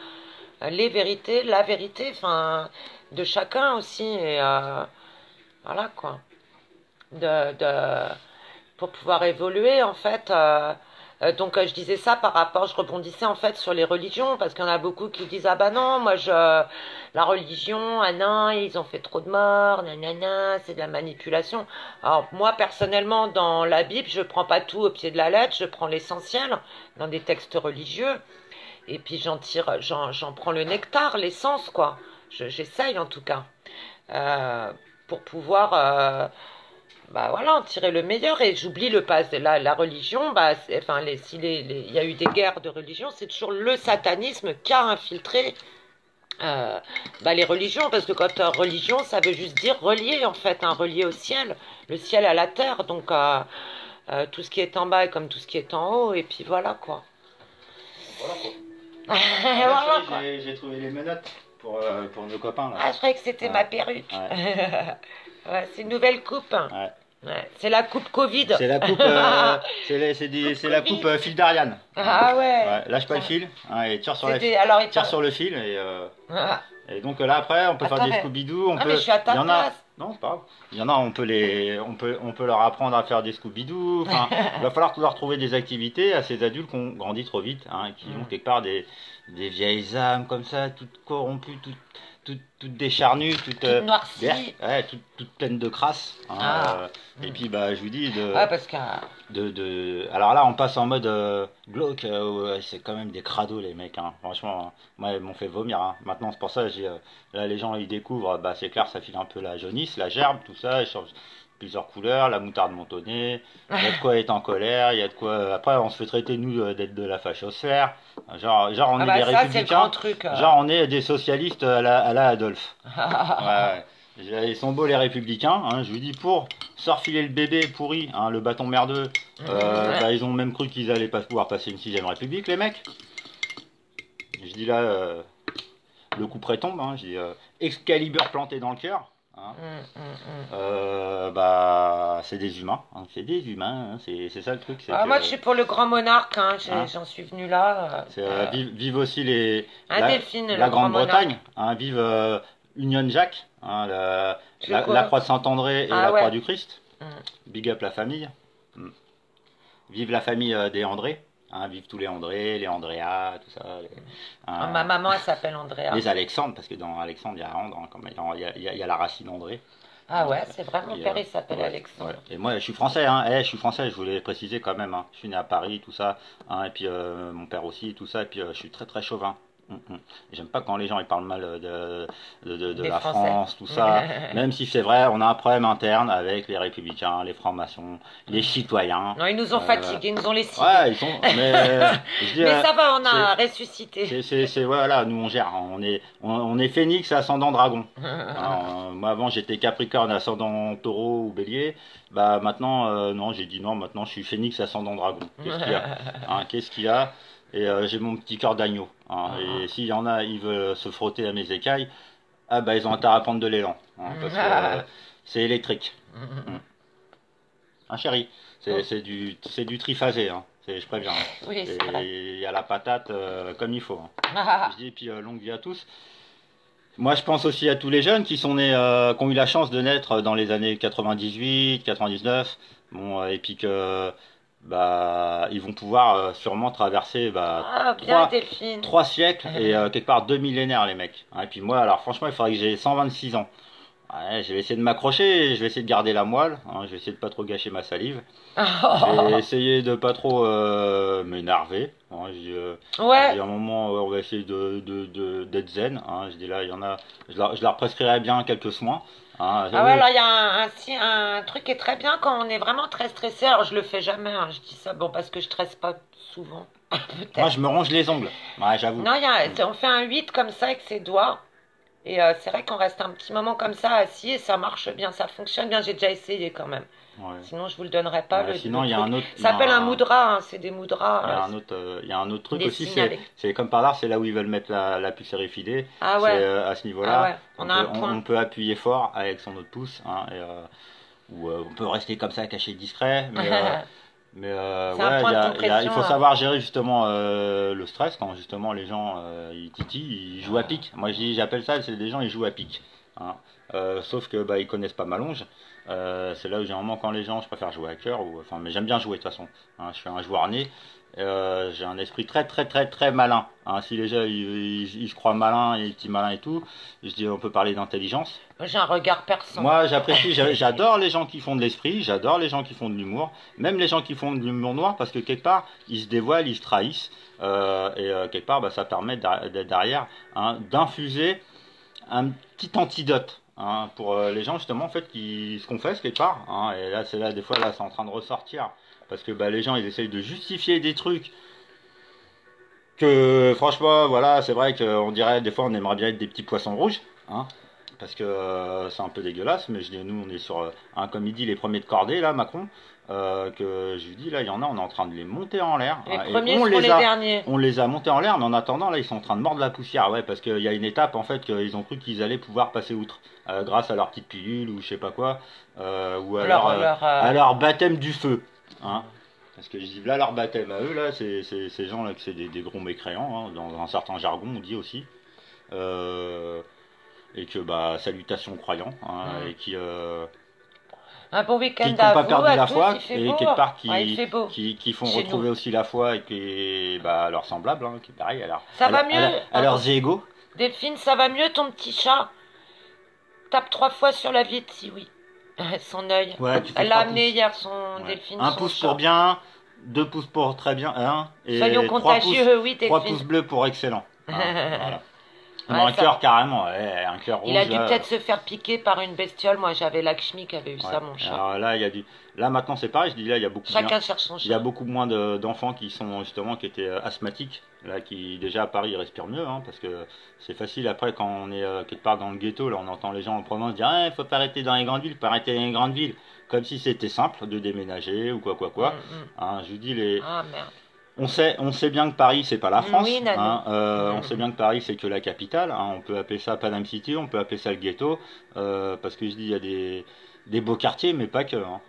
les vérités, la vérité, enfin, de chacun aussi. Et voilà quoi. De, pour pouvoir évoluer en fait. Donc je disais ça par rapport, je rebondissais en fait sur les religions parce qu'il y en a beaucoup qui disent ah bah non moi je la religion ah non ils ont fait trop de morts nanana c'est de la manipulation. Alors moi personnellement dans la Bible je prends pas tout au pied de la lettre, je prends l'essentiel dans des textes religieux et puis j'en prends le nectar, l'essence quoi. J'essaye en tout cas euh, pour pouvoir bah voilà, en tirer le meilleur et j'oublie le passé. La religion, bah, enfin, il y a eu des guerres de religion, c'est toujours le satanisme qui a infiltré bah, les religions, parce que quand religion, ça veut juste dire relier en fait, hein, relier au ciel, le ciel à la terre, donc tout ce qui est en bas est comme tout ce qui est en haut, et puis voilà quoi. Voilà quoi. Voilà quoi. J'ai trouvé les menottes pour nos copains là. Ah, je croyais que c'était ma Ouais. perruque. Ouais. Ouais, c'est une nouvelle coupe. Ouais. Ouais, c'est la coupe Covid. C'est la coupe, c'est la coupe Covid. fil d'Ariane. Ah ouais. Ouais, lâche pas le fil hein, et Alors, tire sur le fil et donc là après on peut faire des Attends, Scooby-Doo, on ah, peut, mais je suis à ta il y en a, place. non c'est pas grave, il y en a on peut leur apprendre à faire des Scooby-Doo, enfin il va falloir leur trouver des activités à ces adultes qui ont grandi trop vite, hein, qui ont quelque part des vieilles âmes comme ça, toutes corrompues, toutes décharnues, toutes Noircie. ouais, toutes pleines de crasse, hein, Ah. et puis bah je vous dis Ouais, parce que. alors là on passe en mode glauque, ouais, c'est quand même des crados les mecs, hein. Franchement, hein. Moi ils m'ont fait vomir, hein. Maintenant c'est pour ça là les gens ils découvrent, bah c'est clair ça file un peu la jaunisse, la gerbe, tout ça, ils changent plusieurs couleurs, la moutarde montonnée, il y a de quoi être en colère, il y a de quoi, après on se fait traiter nous d'être de la fachosphère, genre on Ah est bah des ça, c'est le grand républicains, truc. genre on est des socialistes à la Adolphe. Ouais. Ils sont beaux les républicains, hein, je vous dis pour sorfiler le bébé pourri, hein, le bâton merdeux, bah, ils ont même cru qu'ils allaient pas pouvoir passer une sixième république les mecs. Je dis là, le coup près tombe, hein, je dis Excalibur planté dans le cœur. Hein. Bah c'est des humains, hein, c'est des humains, hein, c'est ça le truc. Ah, moi, je suis pour le grand monarque. Hein. Hein, J'en suis venu là. vive aussi Un Delphine, le la grand Grande-Bretagne, monarque. hein, vive Union Jack, hein, C'est quoi? la croix de Saint-André et Ah la croix ouais. du Christ. Mm. Big up la famille. Mm. Vive la famille des André. Hein, vive tous les André, les Andrea, tout ça. Ah, ma maman, elle s'appelle Andrea. Les Alexandre, parce que dans Alexandre, il y a André, hein, il y a la racine André. Ah ouais, c'est vrai, mon Et, père, il s'appelle ouais, Alexandre. ouais. Et moi, je suis français, hein. Je suis français, je voulais préciser quand même, hein. Je suis né à Paris, tout ça. Hein, et puis mon père aussi, tout ça. Et puis je suis très très chauvin. J'aime pas quand les gens ils parlent mal de Des la Français. France, tout ça. Même si c'est vrai, on a un problème interne avec les républicains, les francs-maçons, les citoyens. Non, ils nous ont fatigués, ils nous ont lessivés. Ouais, ils sont. Mais je dis, Mais ça va, on a c'est ressuscité. voilà, nous on gère, hein. On est phénix ascendant dragon. Moi avant j'étais capricorne ascendant taureau ou bélier. Bah maintenant non, j'ai dit non, maintenant je suis phénix ascendant dragon. Qu'est-ce qu'il y a, hein, qu'est-ce qu'il y a? Et j'ai mon petit cœur d'agneau, hein. Et s'il y en a, ils veulent se frotter à mes écailles, ah bah ils ont intérêt à prendre de l'élan, hein, parce que c'est électrique. Hein, chérie, c'est du triphasé, hein. Je préviens, hein. Oui, c'est vrai. Il y a la patate comme il faut, hein. Je dis, et puis longue vie à tous. Moi, je pense aussi à tous les jeunes qui sont nés, qui ont eu la chance de naître dans les années 98, 99, bon, et puis que bah ils vont pouvoir sûrement traverser Ah, bien, Delphine. 3 siècles et quelque part 2 millénaires les mecs. Hein, et puis moi, alors franchement, il faudrait que j'ai 126 ans. Ouais, je vais essayer de m'accrocher, je vais essayer de garder la moelle, hein, je vais essayer de pas trop gâcher ma salive. Je vais essayer de pas trop m'énerver. Hein, Ouais. à un moment, on va essayer d'être zen. Hein, je dis là, il y en a, je leur prescrirais bien quelques soins. Hein, Ah ouais, alors il y a un truc qui est très bien quand on est vraiment très stressé. Alors je le fais jamais, hein, je dis ça, bon, parce que je stresse pas souvent. moi, Peut-être. je me ronge les ongles. Ouais, j'avoue. Non, on fait un 8 comme ça avec ses doigts. Et c'est vrai qu'on reste un petit moment comme ça assis et ça marche bien, ça fonctionne bien. J'ai déjà essayé quand même. Ouais. Sinon, je vous le donnerai pas. Ouais, sinon, il y a truc. un autre. Ça s'appelle un moudra, hein, c'est des Il y a moudras. il y a un autre truc Des aussi, signes avec. c'est comme par hasard, c'est là où ils veulent mettre la puce RFID. Ah C'est ouais, à ce ah niveau-là, ouais, on a un point. on peut appuyer fort avec son autre pouce, hein, ou on peut rester comme ça caché discret, Mais C'est un ouais, point de il compression. faut savoir gérer justement le stress quand justement les gens ils titillent, ils jouent à pic. Moi j'appelle ça, c'est des gens ils jouent à pic. Hein. Sauf que bah, ils connaissent pas ma longe. C'est là où généralement quand les gens, je préfère jouer à cœur ou enfin, mais j'aime bien jouer de toute façon. Hein. Je suis un joueur né. J'ai un esprit très très très très malin. Hein. Si les gens ils se croient malins et petits malins et tout, je dis on peut parler d'intelligence. Moi, j'ai un regard perçant. Moi, j'apprécie, j'adore les gens qui font de l'esprit, j'adore les gens qui font de l'humour, même les gens qui font de l'humour noir, parce que quelque part, ils se dévoilent, ils se trahissent, quelque part, bah, ça permet derrière hein, d'infuser un petit antidote hein, pour les gens justement en fait qui se confessent quelque part. Hein, et là, c'est là des fois là, c'est en train de ressortir, parce que bah, les gens ils essayent de justifier des trucs que franchement, voilà, c'est vrai qu'on dirait des fois on aimerait bien être des petits poissons rouges. Hein, parce que c'est un peu dégueulasse, mais je dis, nous on est sur, comme il dit, les premiers de cordée, là, Macron, que je lui dis, là, il y en a, on est en train de les monter en l'air, Les hein, et premiers seront les derniers. on les a montés en l'air, mais en attendant, là, ils sont en train de mordre la poussière, ouais, parce qu'il y a une étape, en fait, qu'ils ont cru qu'ils allaient pouvoir passer outre, grâce à leur petite pilule, ou je sais pas quoi, ou à leur baptême du feu, hein. Parce que je dis, là, leur baptême à eux, là, c'est ces gens-là, que c'est des gros mécréants, hein, dans un certain jargon, on dit aussi. Euh, et que bah salutations aux croyants hein, et Un bon week-end qui n'ont à pas vous, perdu à la tous. foi Il fait et beau. quelque part Ouais, il fait beau qui font chez nous. retrouver aussi la foi et qui bah leurs semblables hein, qui pareil Ça va mieux, à leurs égaux. Delphine, ça va mieux ton petit chat? Tape 3 fois sur la vitre si oui. Son œil. Ouais, tu fais Elle l'a 3 amené pouces. hier, son Ouais. Delphine, Un son pouce chat. pour bien, 2 pouces pour très bien, hein, et Soyons 3 pouces, contagieux, oui, 3 Delphine. pouces bleus pour excellent. Hein, voilà. Ouais, Un ça... cœur carrément, ouais, un cœur rouge. Il a dû Là, peut-être se faire piquer par une bestiole. Moi, j'avais Lakshmi qui avait eu ouais. ça, mon chat. Alors là, il y a là maintenant c'est pareil, je dis là il y a beaucoup Chacun cherche son il y a chat. beaucoup moins d'enfants qui sont justement qui étaient asthmatiques, là qui déjà à Paris ils respirent mieux, hein, parce que c'est facile après quand on est quelque part dans le ghetto, là on entend les gens en province dire ah, il faut pas arrêter dans les grandes villes, faut pas arrêter dans les grandes villes, comme si c'était simple de déménager ou quoi. Hein, je vous dis Ah, merde. on sait bien que Paris c'est pas la France, Oui, Nano. hein, on sait bien que Paris c'est que la capitale, hein, on peut appeler ça Paname City, on peut appeler ça le ghetto, parce que je dis il y a des beaux quartiers mais pas que, hein.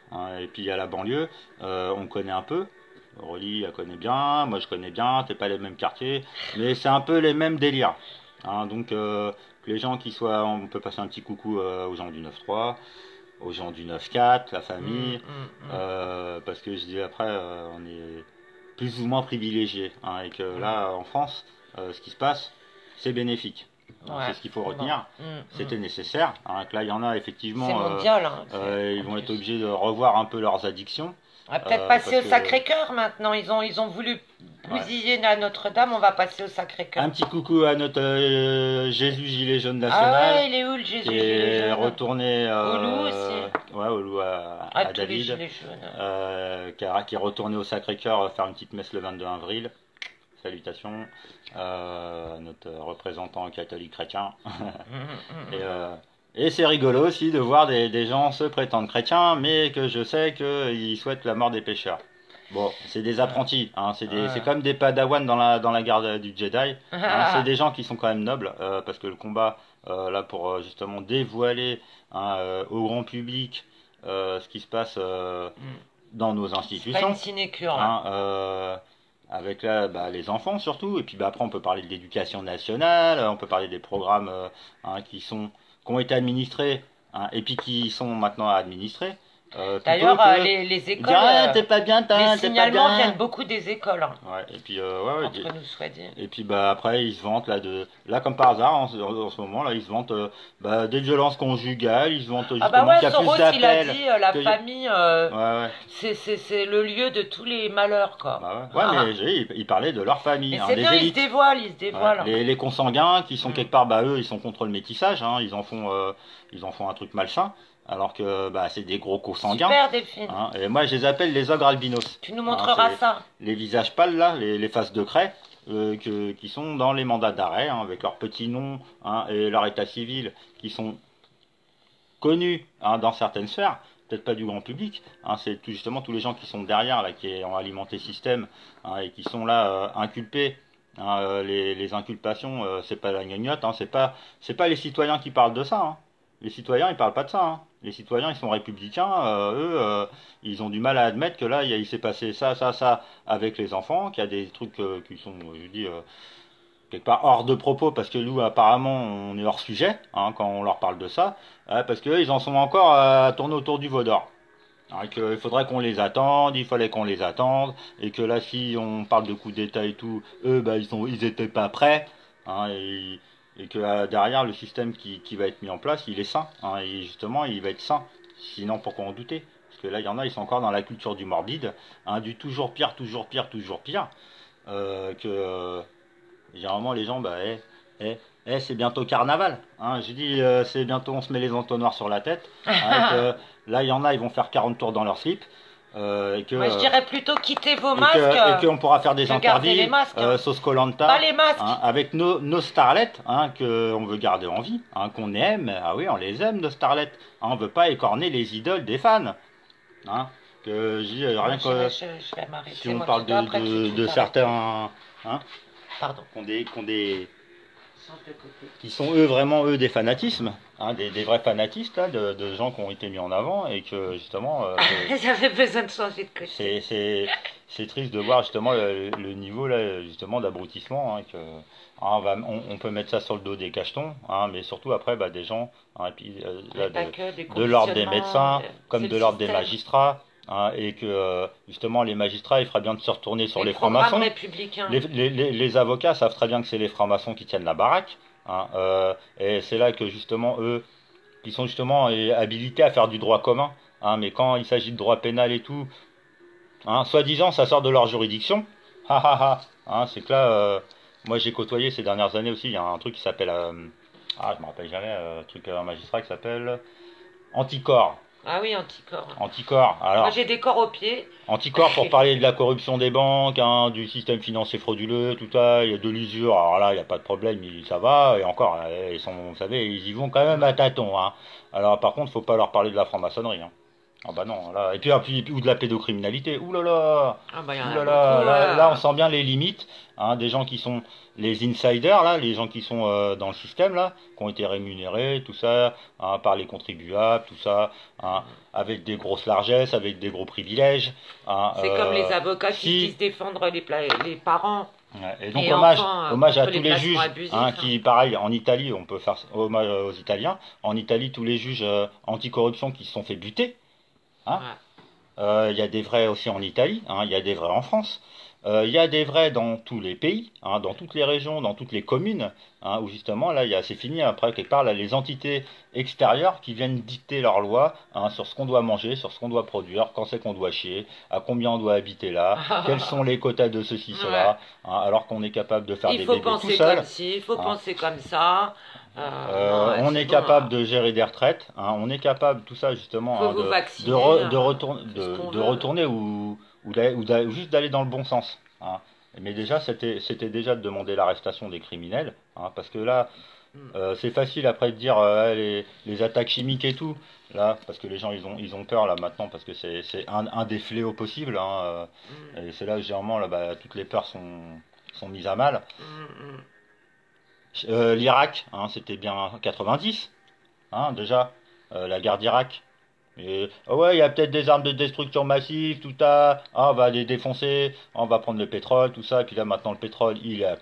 Et puis il y a la banlieue, on connaît un peu, Aurélie elle connaît bien, moi je connais bien, c'est pas les mêmes quartiers, mais c'est un peu les mêmes délires, hein, donc que les gens qui soient, on peut passer un petit coucou aux gens du 9-3, aux gens du 9-4, la famille, parce que je dis après on est plus ou moins privilégié. Hein, et que là, en France, ce qui se passe, c'est bénéfique. Ouais. C'est ce qu'il faut retenir. C'était nécessaire. Hein, que là, il y en a effectivement. C'est mondial. Hein, ils vont être obligés de revoir un peu leurs addictions. On va peut-être passer au que- Sacré-Cœur maintenant. Ils ont voulu bousiller à Notre-Dame. On va passer au Sacré-Cœur. Un petit coucou à notre Jésus Gilet jaune Ah national. ouais, il est où le Jésus qui gilet est jaune? retourné Au loup aussi. ouais, au loup à Ah, tous les David. gilets jaunes. Qui est retourné au Sacré-Cœur faire une petite messe le 22 avril. Salutations à notre représentant catholique chrétien. Et c'est rigolo aussi de voir des gens se prétendre chrétiens, mais que je sais qu'ils souhaitent la mort des pécheurs. Bon, c'est des apprentis, hein, c'est comme des padawans dans la garde du Jedi. Hein, c'est des gens qui sont quand même nobles, parce que le combat, là, pour justement dévoiler hein, au grand public ce qui se passe dans nos C'est pas institutions. une sinécure. Hein. Avec là, bah, les enfants surtout, et puis bah, après on peut parler de l'éducation nationale, on peut parler des programmes hein, qui ont été administrés hein, et puis qui sont maintenant à administrer. D'ailleurs, les écoles, t'es pas bien, les t'es pas signalements bien. viennent beaucoup des écoles. Hein, Ouais, et puis entre nous soit dit. et puis bah après ils se vantent là comme par hasard en ce moment là ils se vantent bah, des violences conjugales, ils se vantent justement Ah bah ouais, qu'il y a plus Soros, il a d'appels. dit la que- famille, Ouais. c'est le lieu de tous les malheurs, quoi. Bah ouais, mais ils parlaient de leur famille, Mais hein, c'est des bien, ils se élites. dévoilent, ils se Ouais, dévoilent. les consanguins qui sont quelque part, bah eux, ils sont contre le métissage, hein, ils en font un truc malsain, alors que bah c'est des gros consanguins. Super, Delphine. Hein, et moi, je les appelle les ogres albinos. Tu nous montreras c'est ça. les visages pâles là, les faces de craie, qui sont dans les mandats d'arrêt, hein, avec leur petit nom hein, et leur état civil, qui sont connus hein, dans certaines sphères. Peut-être pas du grand public, hein, c'est justement tous les gens qui sont derrière, là, qui ont alimenté le système hein, et qui sont là inculpés. Hein, les inculpations, c'est pas la gnognotte, hein, c'est pas les citoyens qui parlent de ça. Hein. Les citoyens, ils parlent pas de ça. Hein. Les citoyens, ils sont républicains. Eux, ils ont du mal à admettre que là, il s'est passé ça avec les enfants, qu'il y a des trucs qui sont, je dis, quelque part hors de propos, parce que nous, apparemment, on est hors sujet hein, quand on leur parle de ça, parce qu'eux, ils en sont encore à tourner autour du veau d'or. Alors qu'il faudrait qu'on les attende, il fallait qu'on les attende, et que là, si on parle de coup d'État et tout, eux, bah, ils étaient pas prêts, hein, et que derrière, le système qui va être mis en place, il est sain, hein, et justement, il va être sain. Sinon, pourquoi en douter? Parce que là, il y en a, ils sont encore dans la culture du morbide, hein, du toujours pire, toujours pire, toujours pire, généralement, les gens, bah, c'est bientôt carnaval. Hein. Je dis, c'est bientôt, on se met les entonnoirs sur la tête. Hein, là, il y en a, ils vont faire 40 tours dans leur slip. Moi, je dirais plutôt quitter vos et masques. qu'on pourra faire des que garder interdits, les masques. Hein. sauce Koh-Lanta, Pas les masques. hein, avec nos starlets, hein, qu'on veut garder en vie, hein, qu'on aime. Ah oui, on les aime, nos starlets. Hein, on veut pas écorner les idoles des fans. Hein, que je dis, rien que Je vais m'arrêter. si on parle de certains, hein, pardon, qui sont eux vraiment eux des fanatismes, hein, des vrais fanatistes là, de gens qui ont été mis en avant et que justement j'avais besoin de changer de côté. c'est triste de voir justement le niveau là justement d'abrutissement hein, que hein, on peut mettre ça sur le dos des cachetons, hein, mais surtout après bah, des gens hein, et puis, là, de l'ordre des médecins comme de l'ordre des magistrats. Hein, et que justement les magistrats il ferait bien de se retourner sur les francs-maçons. Les avocats savent très bien que c'est les francs-maçons qui tiennent la baraque hein, et c'est là que justement eux qui sont justement habilités à faire du droit commun hein, mais quand il s'agit de droit pénal et tout hein, soi-disant ça sort de leur juridiction hein, c'est que là moi j'ai côtoyé ces dernières années aussi il y a un truc qui s'appelle je me rappelle jamais un magistrat qui s'appelle Anticorps. Ah oui, anticorps. Anticorps. Alors, moi j'ai des corps aux pieds. Anticorps pour parler de la corruption des banques, hein, du système financier frauduleux, tout ça, il y a de l'usure, alors là il n'y a pas de problème, ça va, et encore, ils sont, vous savez, ils y vont quand même à tâtons. Hein. Alors par contre, faut pas leur parler de la franc-maçonnerie. Hein. Ah bah non, là, et puis ou de la pédocriminalité, ouh là là, là on sent bien les limites, hein, des gens qui sont les insiders, là, les gens qui sont dans le système, là, qui ont été rémunérés, tout ça, hein, par les contribuables, tout ça, hein, avec des grosses largesses, avec des gros privilèges. Hein, c'est comme les avocats qui disent défendre les parents. Et donc hommage à tous les juges hein, qui, pareil, en Italie, on peut faire hommage aux Italiens, en Italie, tous les juges anticorruption qui se sont fait buter. Hein y a des vrais aussi en Italie, hein, il y a des vrais en France, il y a des vrais dans tous les pays, hein, dans toutes les régions, dans toutes les communes, hein, où justement là c'est fini après quelque part là, les entités extérieures qui viennent dicter leurs lois hein, sur ce qu'on doit manger, sur ce qu'on doit produire, quand c'est qu'on doit chier, à combien on doit habiter là, quels sont les quotas de ceci, cela, hein, alors qu'on est capable de faire des bébés tout seul. Il faut penser comme ça. On est capable de gérer des retraites, hein, on est capable tout ça justement hein, de retourner ou juste d'aller dans le bon sens. Hein. Mais déjà c'était déjà de demander l'arrestation des criminels, hein, parce que là c'est facile après de dire les attaques chimiques et tout, là parce que les gens ils ont peur là maintenant parce que c'est un des fléaux possibles. Hein, et c'est là généralement là, bah, toutes les peurs sont mises à mal. L'Irak, hein, c'était bien 90, hein, déjà, la guerre d'Irak. Et, ouais, il y a peut-être des armes de destruction massive, tout ça, on va les défoncer, on va prendre le pétrole, tout ça, et puis là maintenant le pétrole, il est à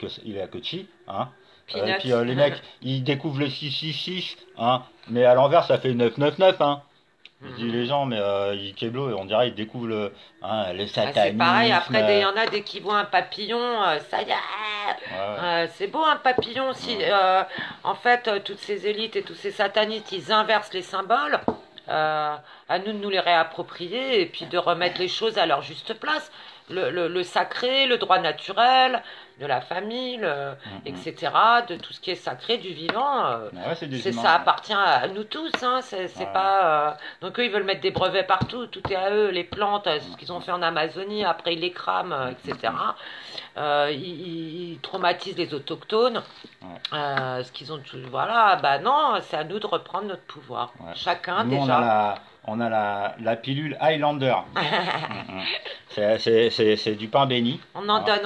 Kochi, hein. Et puis les mecs, ils découvrent le 666, hein, mais à l'envers ça fait 999, hein. Je dis les gens, mais ils keblo et on dirait ils découvrent le satanisme. C'est pareil, après il y en a dès qu'ils voient un papillon, ça y est, c'est beau un papillon. Si, en fait, toutes ces élites et tous ces satanistes, ils inversent les symboles, à nous de nous les réapproprier et puis de remettre les choses à leur juste place. Le sacré, le droit naturel, de la famille, etc., de tout ce qui est sacré, du vivant, ça appartient à nous tous, hein, c'est pas... donc eux, ils veulent mettre des brevets partout, tout est à eux, les plantes, ce qu'ils ont fait en Amazonie, après ils les crament, etc., ils traumatisent les autochtones, ce qu'ils ont... Voilà, bah non, c'est à nous de reprendre notre pouvoir, chacun nous, déjà. on a la pilule Highlander. C'est du pain béni. On en donne,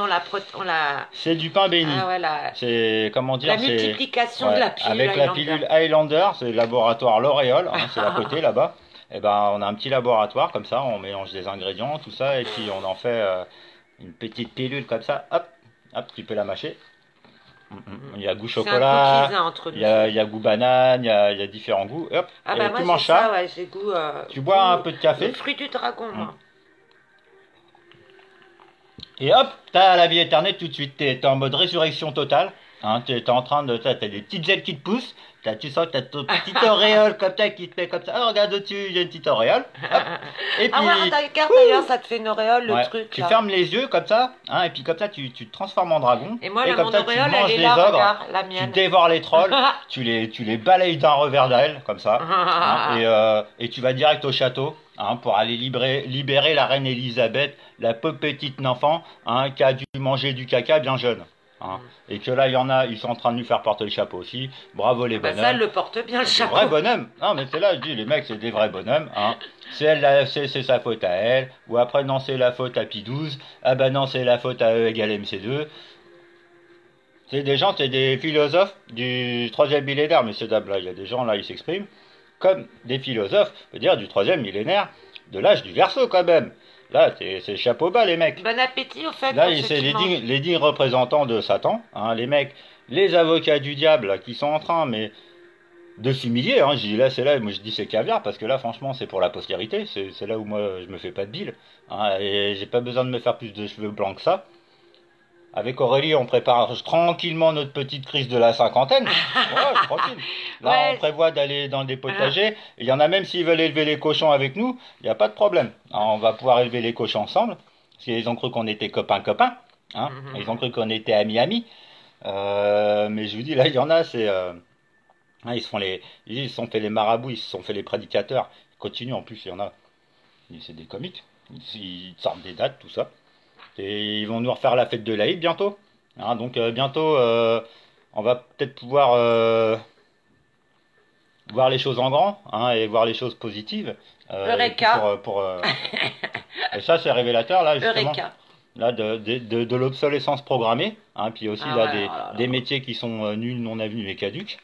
C'est du pain béni. Ah, ouais, C'est, comment dire, la multiplication de la pilule avec Highlander. la pilule Highlander, c'est le laboratoire L'Oréal, c'est à côté là-bas. Et ben, on a un petit laboratoire comme ça, on mélange des ingrédients, tout ça, et puis on en fait une petite pilule comme ça. Hop, hop, tu peux la mâcher. Il y a goût chocolat, cookies, hein, entre il y a goût banane, il y a différents goûts. Hop, Ah et bah tu moi manges j'ai ça, ça, ouais, j'ai goût... tu bois un peu de café, le fruit du dragon, moi. et hop, t'as la vie éternelle tout de suite. T'es en mode résurrection totale. Hein, t'es en train de... T'as des petites ailes qui te poussent. Tu sens que t'as ton petite auréole comme ça qui te fait comme ça. Oh, regarde au-dessus, il y a une petite auréole. Hop. Et puis... Ah ouais, regarde d'ailleurs, ça te fait une auréole, le ouais, truc. tu là. fermes les yeux comme ça, hein, et puis comme ça tu te transformes en dragon. Et moi, et là, comme mon ça auréole, tu manges elle est les là, ogres, regarde, la tu mienne. dévores les trolls, tu les balayes d'un revers d'aile, comme ça. Hein, et tu vas direct au château, hein, pour aller libérer la reine Elisabeth, la pauvre petite enfant, hein, qui a dû manger du caca bien jeune. Hein. Et que là, il y en a, ils sont en train de lui faire porter le chapeau aussi. Bravo les Bah bonhommes. ça, elle le porte bien, le chapeau. Des vrais bonhommes. Non, mais c'est là, je dis, les mecs, c'est des vrais bonhommes. Hein. C'est sa faute à elle. Ou après, non, c'est la faute à Pi 12. Ah ben non, c'est la faute à E égale MC2. C'est des gens, c'est des philosophes du troisième millénaire, messieurs dames. Là, il y a des gens, là, ils s'expriment comme des philosophes, je veux dire, du troisième millénaire, de l'âge du Verseau, quand même. Là, c'est chapeau bas, les mecs. Bon appétit, au fait. Là, c'est les dignes représentants de Satan, hein, les mecs, les avocats du diable, là, qui sont en train, mais de s'humilier. Hein. Je dis là, c'est là, moi je dis c'est caviar, parce que là, franchement, c'est pour la postérité. C'est là où moi, je me fais pas de bile. Hein, et j'ai pas besoin de me faire plus de cheveux blancs que ça. Avec Aurélie, on prépare tranquillement notre petite crise de la cinquantaine. Ouais, tranquille. Là, Ouais. on prévoit d'aller dans des potagers. Il y en a même s'ils veulent élever les cochons avec nous, il n'y a pas de problème. Alors, on va pouvoir élever les cochons ensemble. Parce qu'ils ont cru qu'on était copains-copains. Hein. Ils ont cru qu'on était amis-amis. Mais je vous dis, là, il y en a, c'est... hein, ils se sont fait les marabouts, ils se sont fait les prédicateurs. Ils continuent en plus, il y en a. C'est des comiques. Ils sortent des dates, tout ça. Et ils vont nous refaire la fête de l'Aïd bientôt. Hein, donc bientôt, on va peut-être pouvoir voir les choses en grand, hein, et voir les choses positives. Eureka. Et ça, c'est révélateur, là, justement. Eureka. Là, de l'obsolescence programmée. Hein, puis aussi, Ah là, ouais, des métiers qui sont nuls, non avenus et caducs.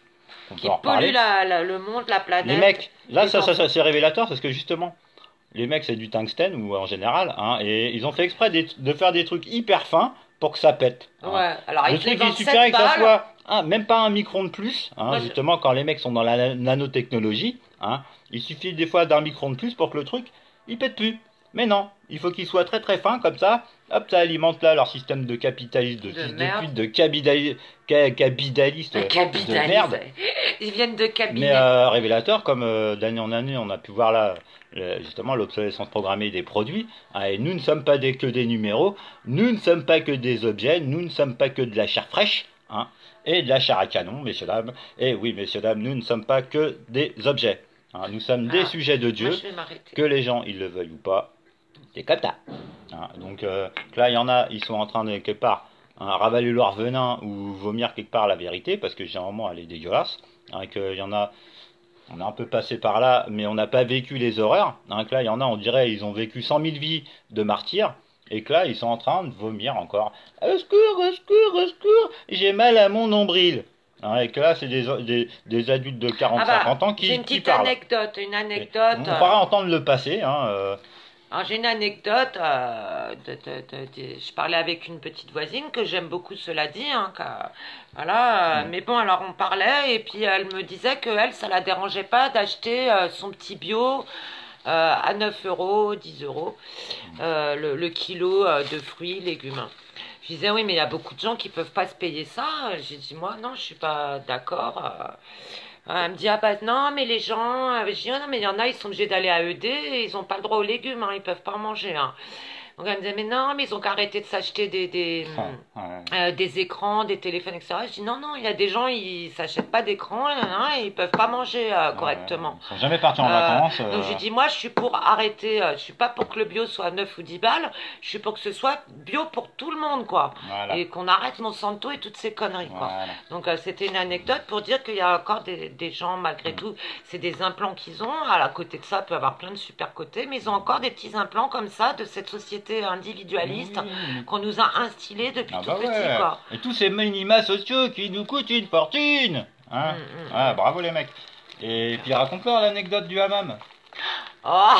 On Qui peut en pollue reparler. le monde, la planète. Les mecs, là, les ça enfants. c'est révélateur parce que justement, les mecs, c'est du tungstène ou en général, hein, et ils ont fait exprès de faire des trucs hyper fins pour que ça pète. Hein. Ouais, alors Le ils te les truc, il vendent 7 suffirait que ça balles. soit même pas un micron de plus, hein, Moi, je- justement, quand les mecs sont dans la nanotechnologie, hein, il suffit des fois d'un micron de plus pour que le truc, il pète plus. Mais non, il faut qu'il soit très très fin, comme ça, hop, ça alimente là leur système de capitalisme, de fils de merde. pute, de capitaliste de merde. Ils viennent de cabinet. Mais révélateur, comme d'année en année, on a pu voir là, justement, l'obsolescence programmée des produits. Hein, et nous ne sommes pas que des numéros, nous ne sommes pas que des objets, nous ne sommes pas que de la chair fraîche, hein, et de la chair à canon, messieurs, dames. Et oui, messieurs, dames, nous ne sommes pas que des objets. Hein, nous sommes des sujets de Dieu, Moi, je vais m'arrêter. que les gens, ils le veuillent ou pas. C'est comme ça. Hein, donc là, il y en a, ils sont en train de, quelque part, hein, ravaler leur venin ou vomir quelque part la vérité, parce que généralement, elle est dégueulasse. Hein, qu'il y en a, on a un peu passé par là, mais on n'a pas vécu les horreurs. Hein, que là, il y en a, on dirait, ils ont vécu 100 000 vies de martyrs, et que là, ils sont en train de vomir encore. Au secours, au secours, au secours, j'ai mal à mon nombril. Hein, et que là, c'est des adultes de 40-50 ans qui j'ai une petite parlent. anecdote, On pourra entendre le passé. Hein, Alors, j'ai une anecdote. Je parlais avec une petite voisine que j'aime beaucoup, cela dit. Hein, voilà. Mais bon, alors on parlait et puis elle me disait que elle, ça la dérangeait pas d'acheter son petit bio à 9 euros, 10 euros le kilo de fruits, légumes. Je disais oui, mais il y a beaucoup de gens qui peuvent pas se payer ça. J'ai dit moi non, je suis pas d'accord. Elle me dit ah bah non mais les gens, je dis ah non mais il y en a ils sont obligés d'aller à ED et ils ont pas le droit aux légumes, hein, ils peuvent pas en manger. Hein. Donc elle me disait, mais non, mais ils ont qu'à arrêter de s'acheter Ah, ouais. des écrans, des téléphones, etc. Je dis, non, non, il y a des gens, ils s'achètent pas d'écran, et ils peuvent pas manger correctement. Ils sont jamais partis en vacances. Donc je dis, moi, je suis pour arrêter, je suis pas pour que le bio soit 9 ou 10 balles, je suis pour que ce soit bio pour tout le monde, quoi. Voilà. Et qu'on arrête Monsanto et toutes ces conneries, quoi. Voilà. Donc c'était une anecdote pour dire qu'il y a encore des gens, malgré tout, c'est des implants qu'ils ont. À la côté de ça, peut avoir plein de super côtés, mais ils ont encore des petits implants comme ça de cette société individualiste Oui. qu'on nous a instillé depuis Ah tout bah petit, ouais. quoi. Et tous ces minima sociaux qui nous coûtent une fortune. Hein. Ah, bravo les mecs. Et puis raconte-leur l'anecdote du hammam. Oh.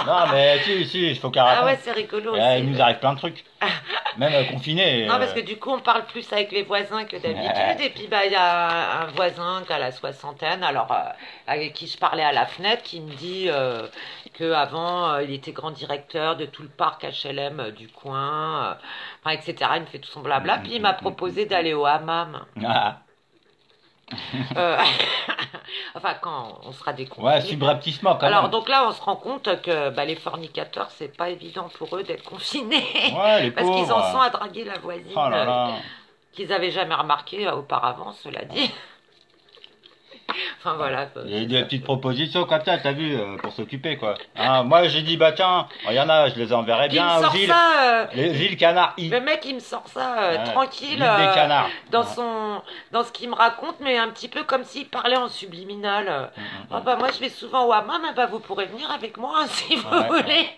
Non mais si, il faut qu'elle Ah ouais, raconte. c'est rigolo Il aussi. nous arrive plein de trucs. Même confinés. Non, parce que du coup, on parle plus avec les voisins que d'habitude. Et puis, bah, il y a un voisin qui a la soixantaine, alors avec qui je parlais à la fenêtre, qui me dit qu'avant, il était grand directeur de tout le parc HLM du coin, enfin, etc. Il me fait tout son blabla. Puis, il m'a proposé d'aller au hammam. Ah. Euh, enfin, quand on sera déconfiné. Ouais, subrepticement quand Alors, même. donc là, on se rend compte que bah, les fornicateurs, c'est pas évident pour eux d'être confinés. Ouais, les Parce qu'ils en pauvres. sont à draguer la voisine. Oh là là. Qu'ils avaient jamais remarqué auparavant, cela dit. Enfin voilà. Il y a eu des petites propositions comme ça, t'as vu, pour s'occuper quoi. Hein, moi j'ai dit bah tiens, il y en a, je les enverrai Puis il me bien aux sort îles, ça, les îles Canaries. le mec il me sort ça Ouais, tranquille l'île des canards. dans Ouais. dans ce qu'il me raconte, mais un petit peu comme s'il parlait en subliminal. Mm. Oh bah moi je vais souvent au hammam, bah vous pourrez venir avec moi si vous Ouais, voulez. ouais.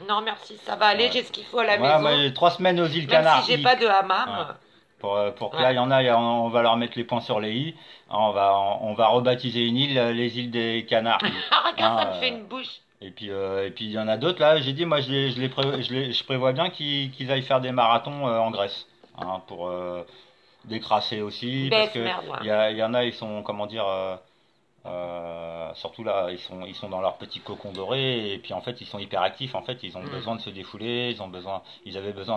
Non merci, ça va aller, Ouais. j'ai ce qu'il faut à la Ouais, maison. moi j'ai 3 semaines aux îles Même Canaries. si j'ai pas de hammam. Ouais. Pour que Ouais. là, il y en a, on va leur mettre les points sur les i. On va rebaptiser une île les îles des Canaries. Regarde, ça Hein, me fait une bouche. et puis il y en a d'autres là. J'ai dit, moi, je prévois bien qu'ils aillent faire des marathons en Grèce, hein, pour décrasser aussi, parce Bête que merde, ouais. il y en a, ils sont, comment dire, surtout là, ils sont dans leur petit cocon doré, et puis en fait, ils sont hyper actifs. En fait, ils ont besoin de se défouler, ils avaient besoin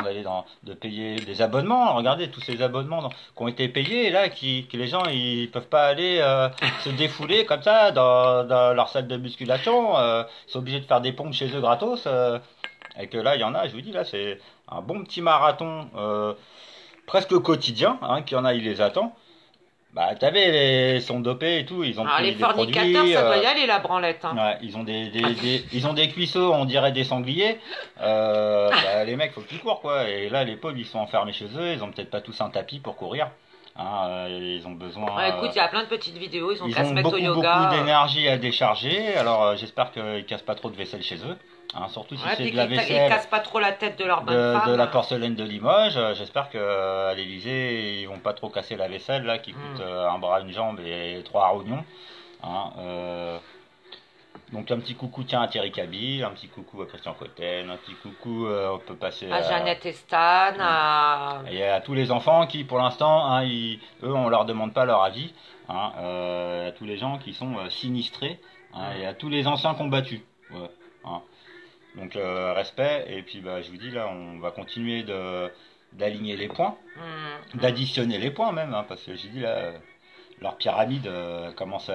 de payer des abonnements. Regardez tous ces abonnements qui ont été payés là, que les gens ils peuvent pas aller se défouler comme ça dans leur salle de musculation. Ils sont obligés de faire des pompes chez eux gratos. Et que là, il y en a, je vous dis là, c'est un bon petit marathon presque quotidien, hein, qu'il y en a, il les attend. Bah, ils sont dopés et tout, ils ont Alors pris les des fornicateurs, produits. ça doit y aller la branlette. Hein. Ouais, ils ont ils ont des cuisseaux, on dirait des sangliers. Bah, les mecs, faut qu'ils courent quoi. Et là, les pauvres, ils sont enfermés chez eux, ils ont peut-être pas tous un tapis pour courir. Hein, ils ont besoin. Ouais, écoute, il y a plein de petites vidéos, ils ont Ils qu'à se ont mettre au beaucoup yoga. d'énergie à décharger. Alors, j'espère qu'ils cassent pas trop de vaisselle chez eux. Hein, surtout si Ouais, c'est puis de la qu'ils vaisselle cassent pas trop la tête de leur bonne de femme. la porcelaine de Limoges. J'espère qu'à l'Élysée, ils vont pas trop casser la vaisselle là, qui coûte un bras, une jambe et 3 oignons. Hein, donc un petit coucou tiens à Thierry Cabil, un petit coucou à Christian Cotten, un petit coucou on peut passer À Jeannette Estan, et à tous les enfants qui pour l'instant, hein, eux on leur demande pas leur avis, hein, à tous les gens qui sont sinistrés, hein, et à tous les anciens combattus. Ouais, hein. Donc respect, et puis bah, je vous dis là on va continuer d'aligner les points, d'additionner les points même, hein, parce que j'ai dit là leur pyramide commence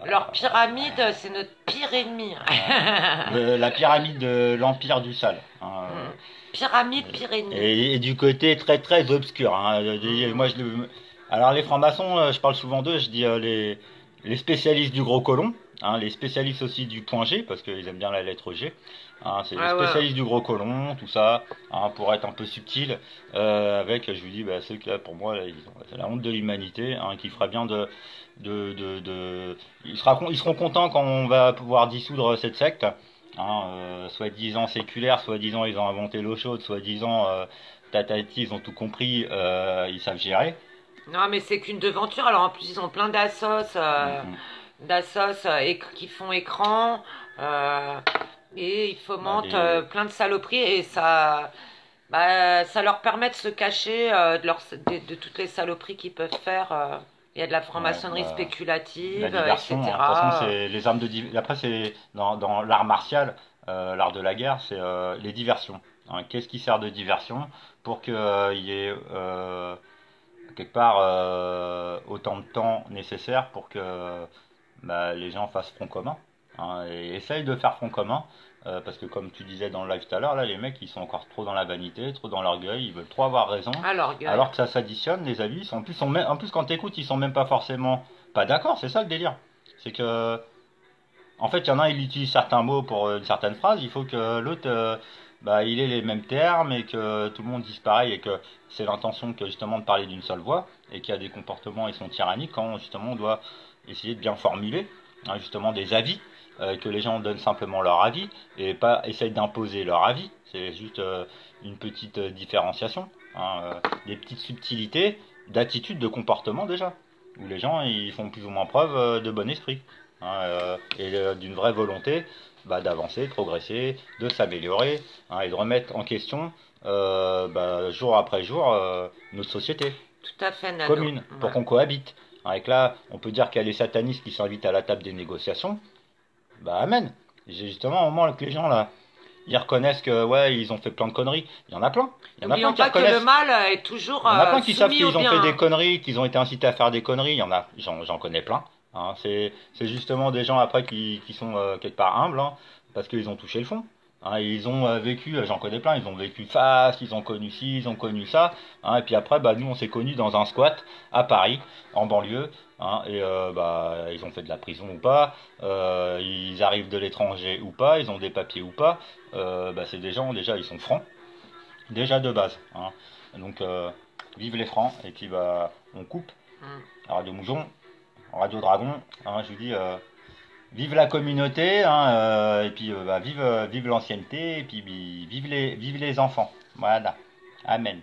leur pyramide, c'est notre pire ennemi. la pyramide de l'Empire du Sale. Hein, Pyramide, pire ennemi. et du côté très très obscur. Hein, moi, alors les francs-maçons, je parle souvent d'eux, je dis les spécialistes du gros colon, hein, les spécialistes aussi du point G, parce qu'ils aiment bien la lettre G. Hein, c'est les spécialistes du gros colon, tout ça, hein, pour être un peu subtil. Avec, je vous dis, bah, ceux qui là, pour moi, là, c'est la honte de l'humanité, hein, qui fera bien ils seront contents quand on va pouvoir dissoudre cette secte. Hein, soi-disant séculaire, soi-disant ils ont inventé l'eau chaude, soi-disant tatati, ils ont tout compris, ils savent gérer. Non, mais c'est qu'une devanture. Alors en plus, ils ont plein d'assos qui font écran. Et ils fomentent plein de saloperies. Et ça leur permet de se cacher de toutes les saloperies qu'ils peuvent faire. Il y a de la franc-maçonnerie spéculative, la diversion, etc. hein. De toute façon, c'est les armes après, c'est dans l'art martial, l'art de la guerre, c'est les diversions. Hein. Qu'est-ce qui sert de diversion pour qu'il y ait quelque part autant de temps nécessaire pour que bah, les gens fassent front commun, hein, et essayent de faire front commun Parce que comme tu disais dans le live tout à l'heure, là, les mecs, ils sont encore trop dans la vanité, trop dans l'orgueil, ils veulent trop avoir raison. Alors, Alors que ça s'additionne, les avis. En plus, quand t'écoutes, ils sont même pas forcément pas d'accord. C'est ça le délire. C'est que, en fait, il y en a, il utilise certains mots pour une certaine phrase. Il faut que l'autre, bah, il ait les mêmes termes et que tout le monde dise pareil et que c'est l'intention que justement de parler d'une seule voix et qu'il y a des comportements qui sont tyranniques quand justement on doit essayer de bien formuler justement des avis, que les gens donnent simplement leur avis et pas essayent d'imposer leur avis. C'est juste une petite différenciation, des petites subtilités d'attitude, de comportement déjà, où les gens ils font plus ou moins preuve de bon esprit et d'une vraie volonté bah, d'avancer, de progresser, de s'améliorer et de remettre en question bah, jour après jour notre société tout à fait, Nano. commune pour Ouais. qu'on cohabite. Avec là, on peut dire qu'il y a les satanistes qui s'invitent à la table des négociations. Bah amen. J'ai justement un moment que les gens là, ils reconnaissent que ouais, ils ont fait plein de conneries. Il y en a plein. Il y en a plein N'oublions qui pas que le reconnaissent. mal est toujours Il y en a plein qui savent soumis au qu'ils ont fait des bien. conneries, qu'ils ont été incités à faire des conneries. Il y en a, j'en connais plein. C'est justement des gens après qui sont quelque part humbles, parce qu'ils ont touché le fond. Ils ont vécu, j'en connais plein, ils ont vécu face, ils ont connu ci, ils ont connu ça. Et puis après, bah, nous, on s'est connus dans un squat à Paris, en banlieue. Et bah, ils ont fait de la prison ou pas, ils arrivent de l'étranger ou pas, ils ont des papiers ou pas. Bah, c'est des gens, déjà, ils sont francs, déjà de base. Donc, vive les francs, et puis bah, on coupe. Mm. Radio Moujon, Radio Dragon, je vous dis, vive la communauté, et puis bah, vive l'ancienneté, et puis vive les enfants. Voilà. Amen.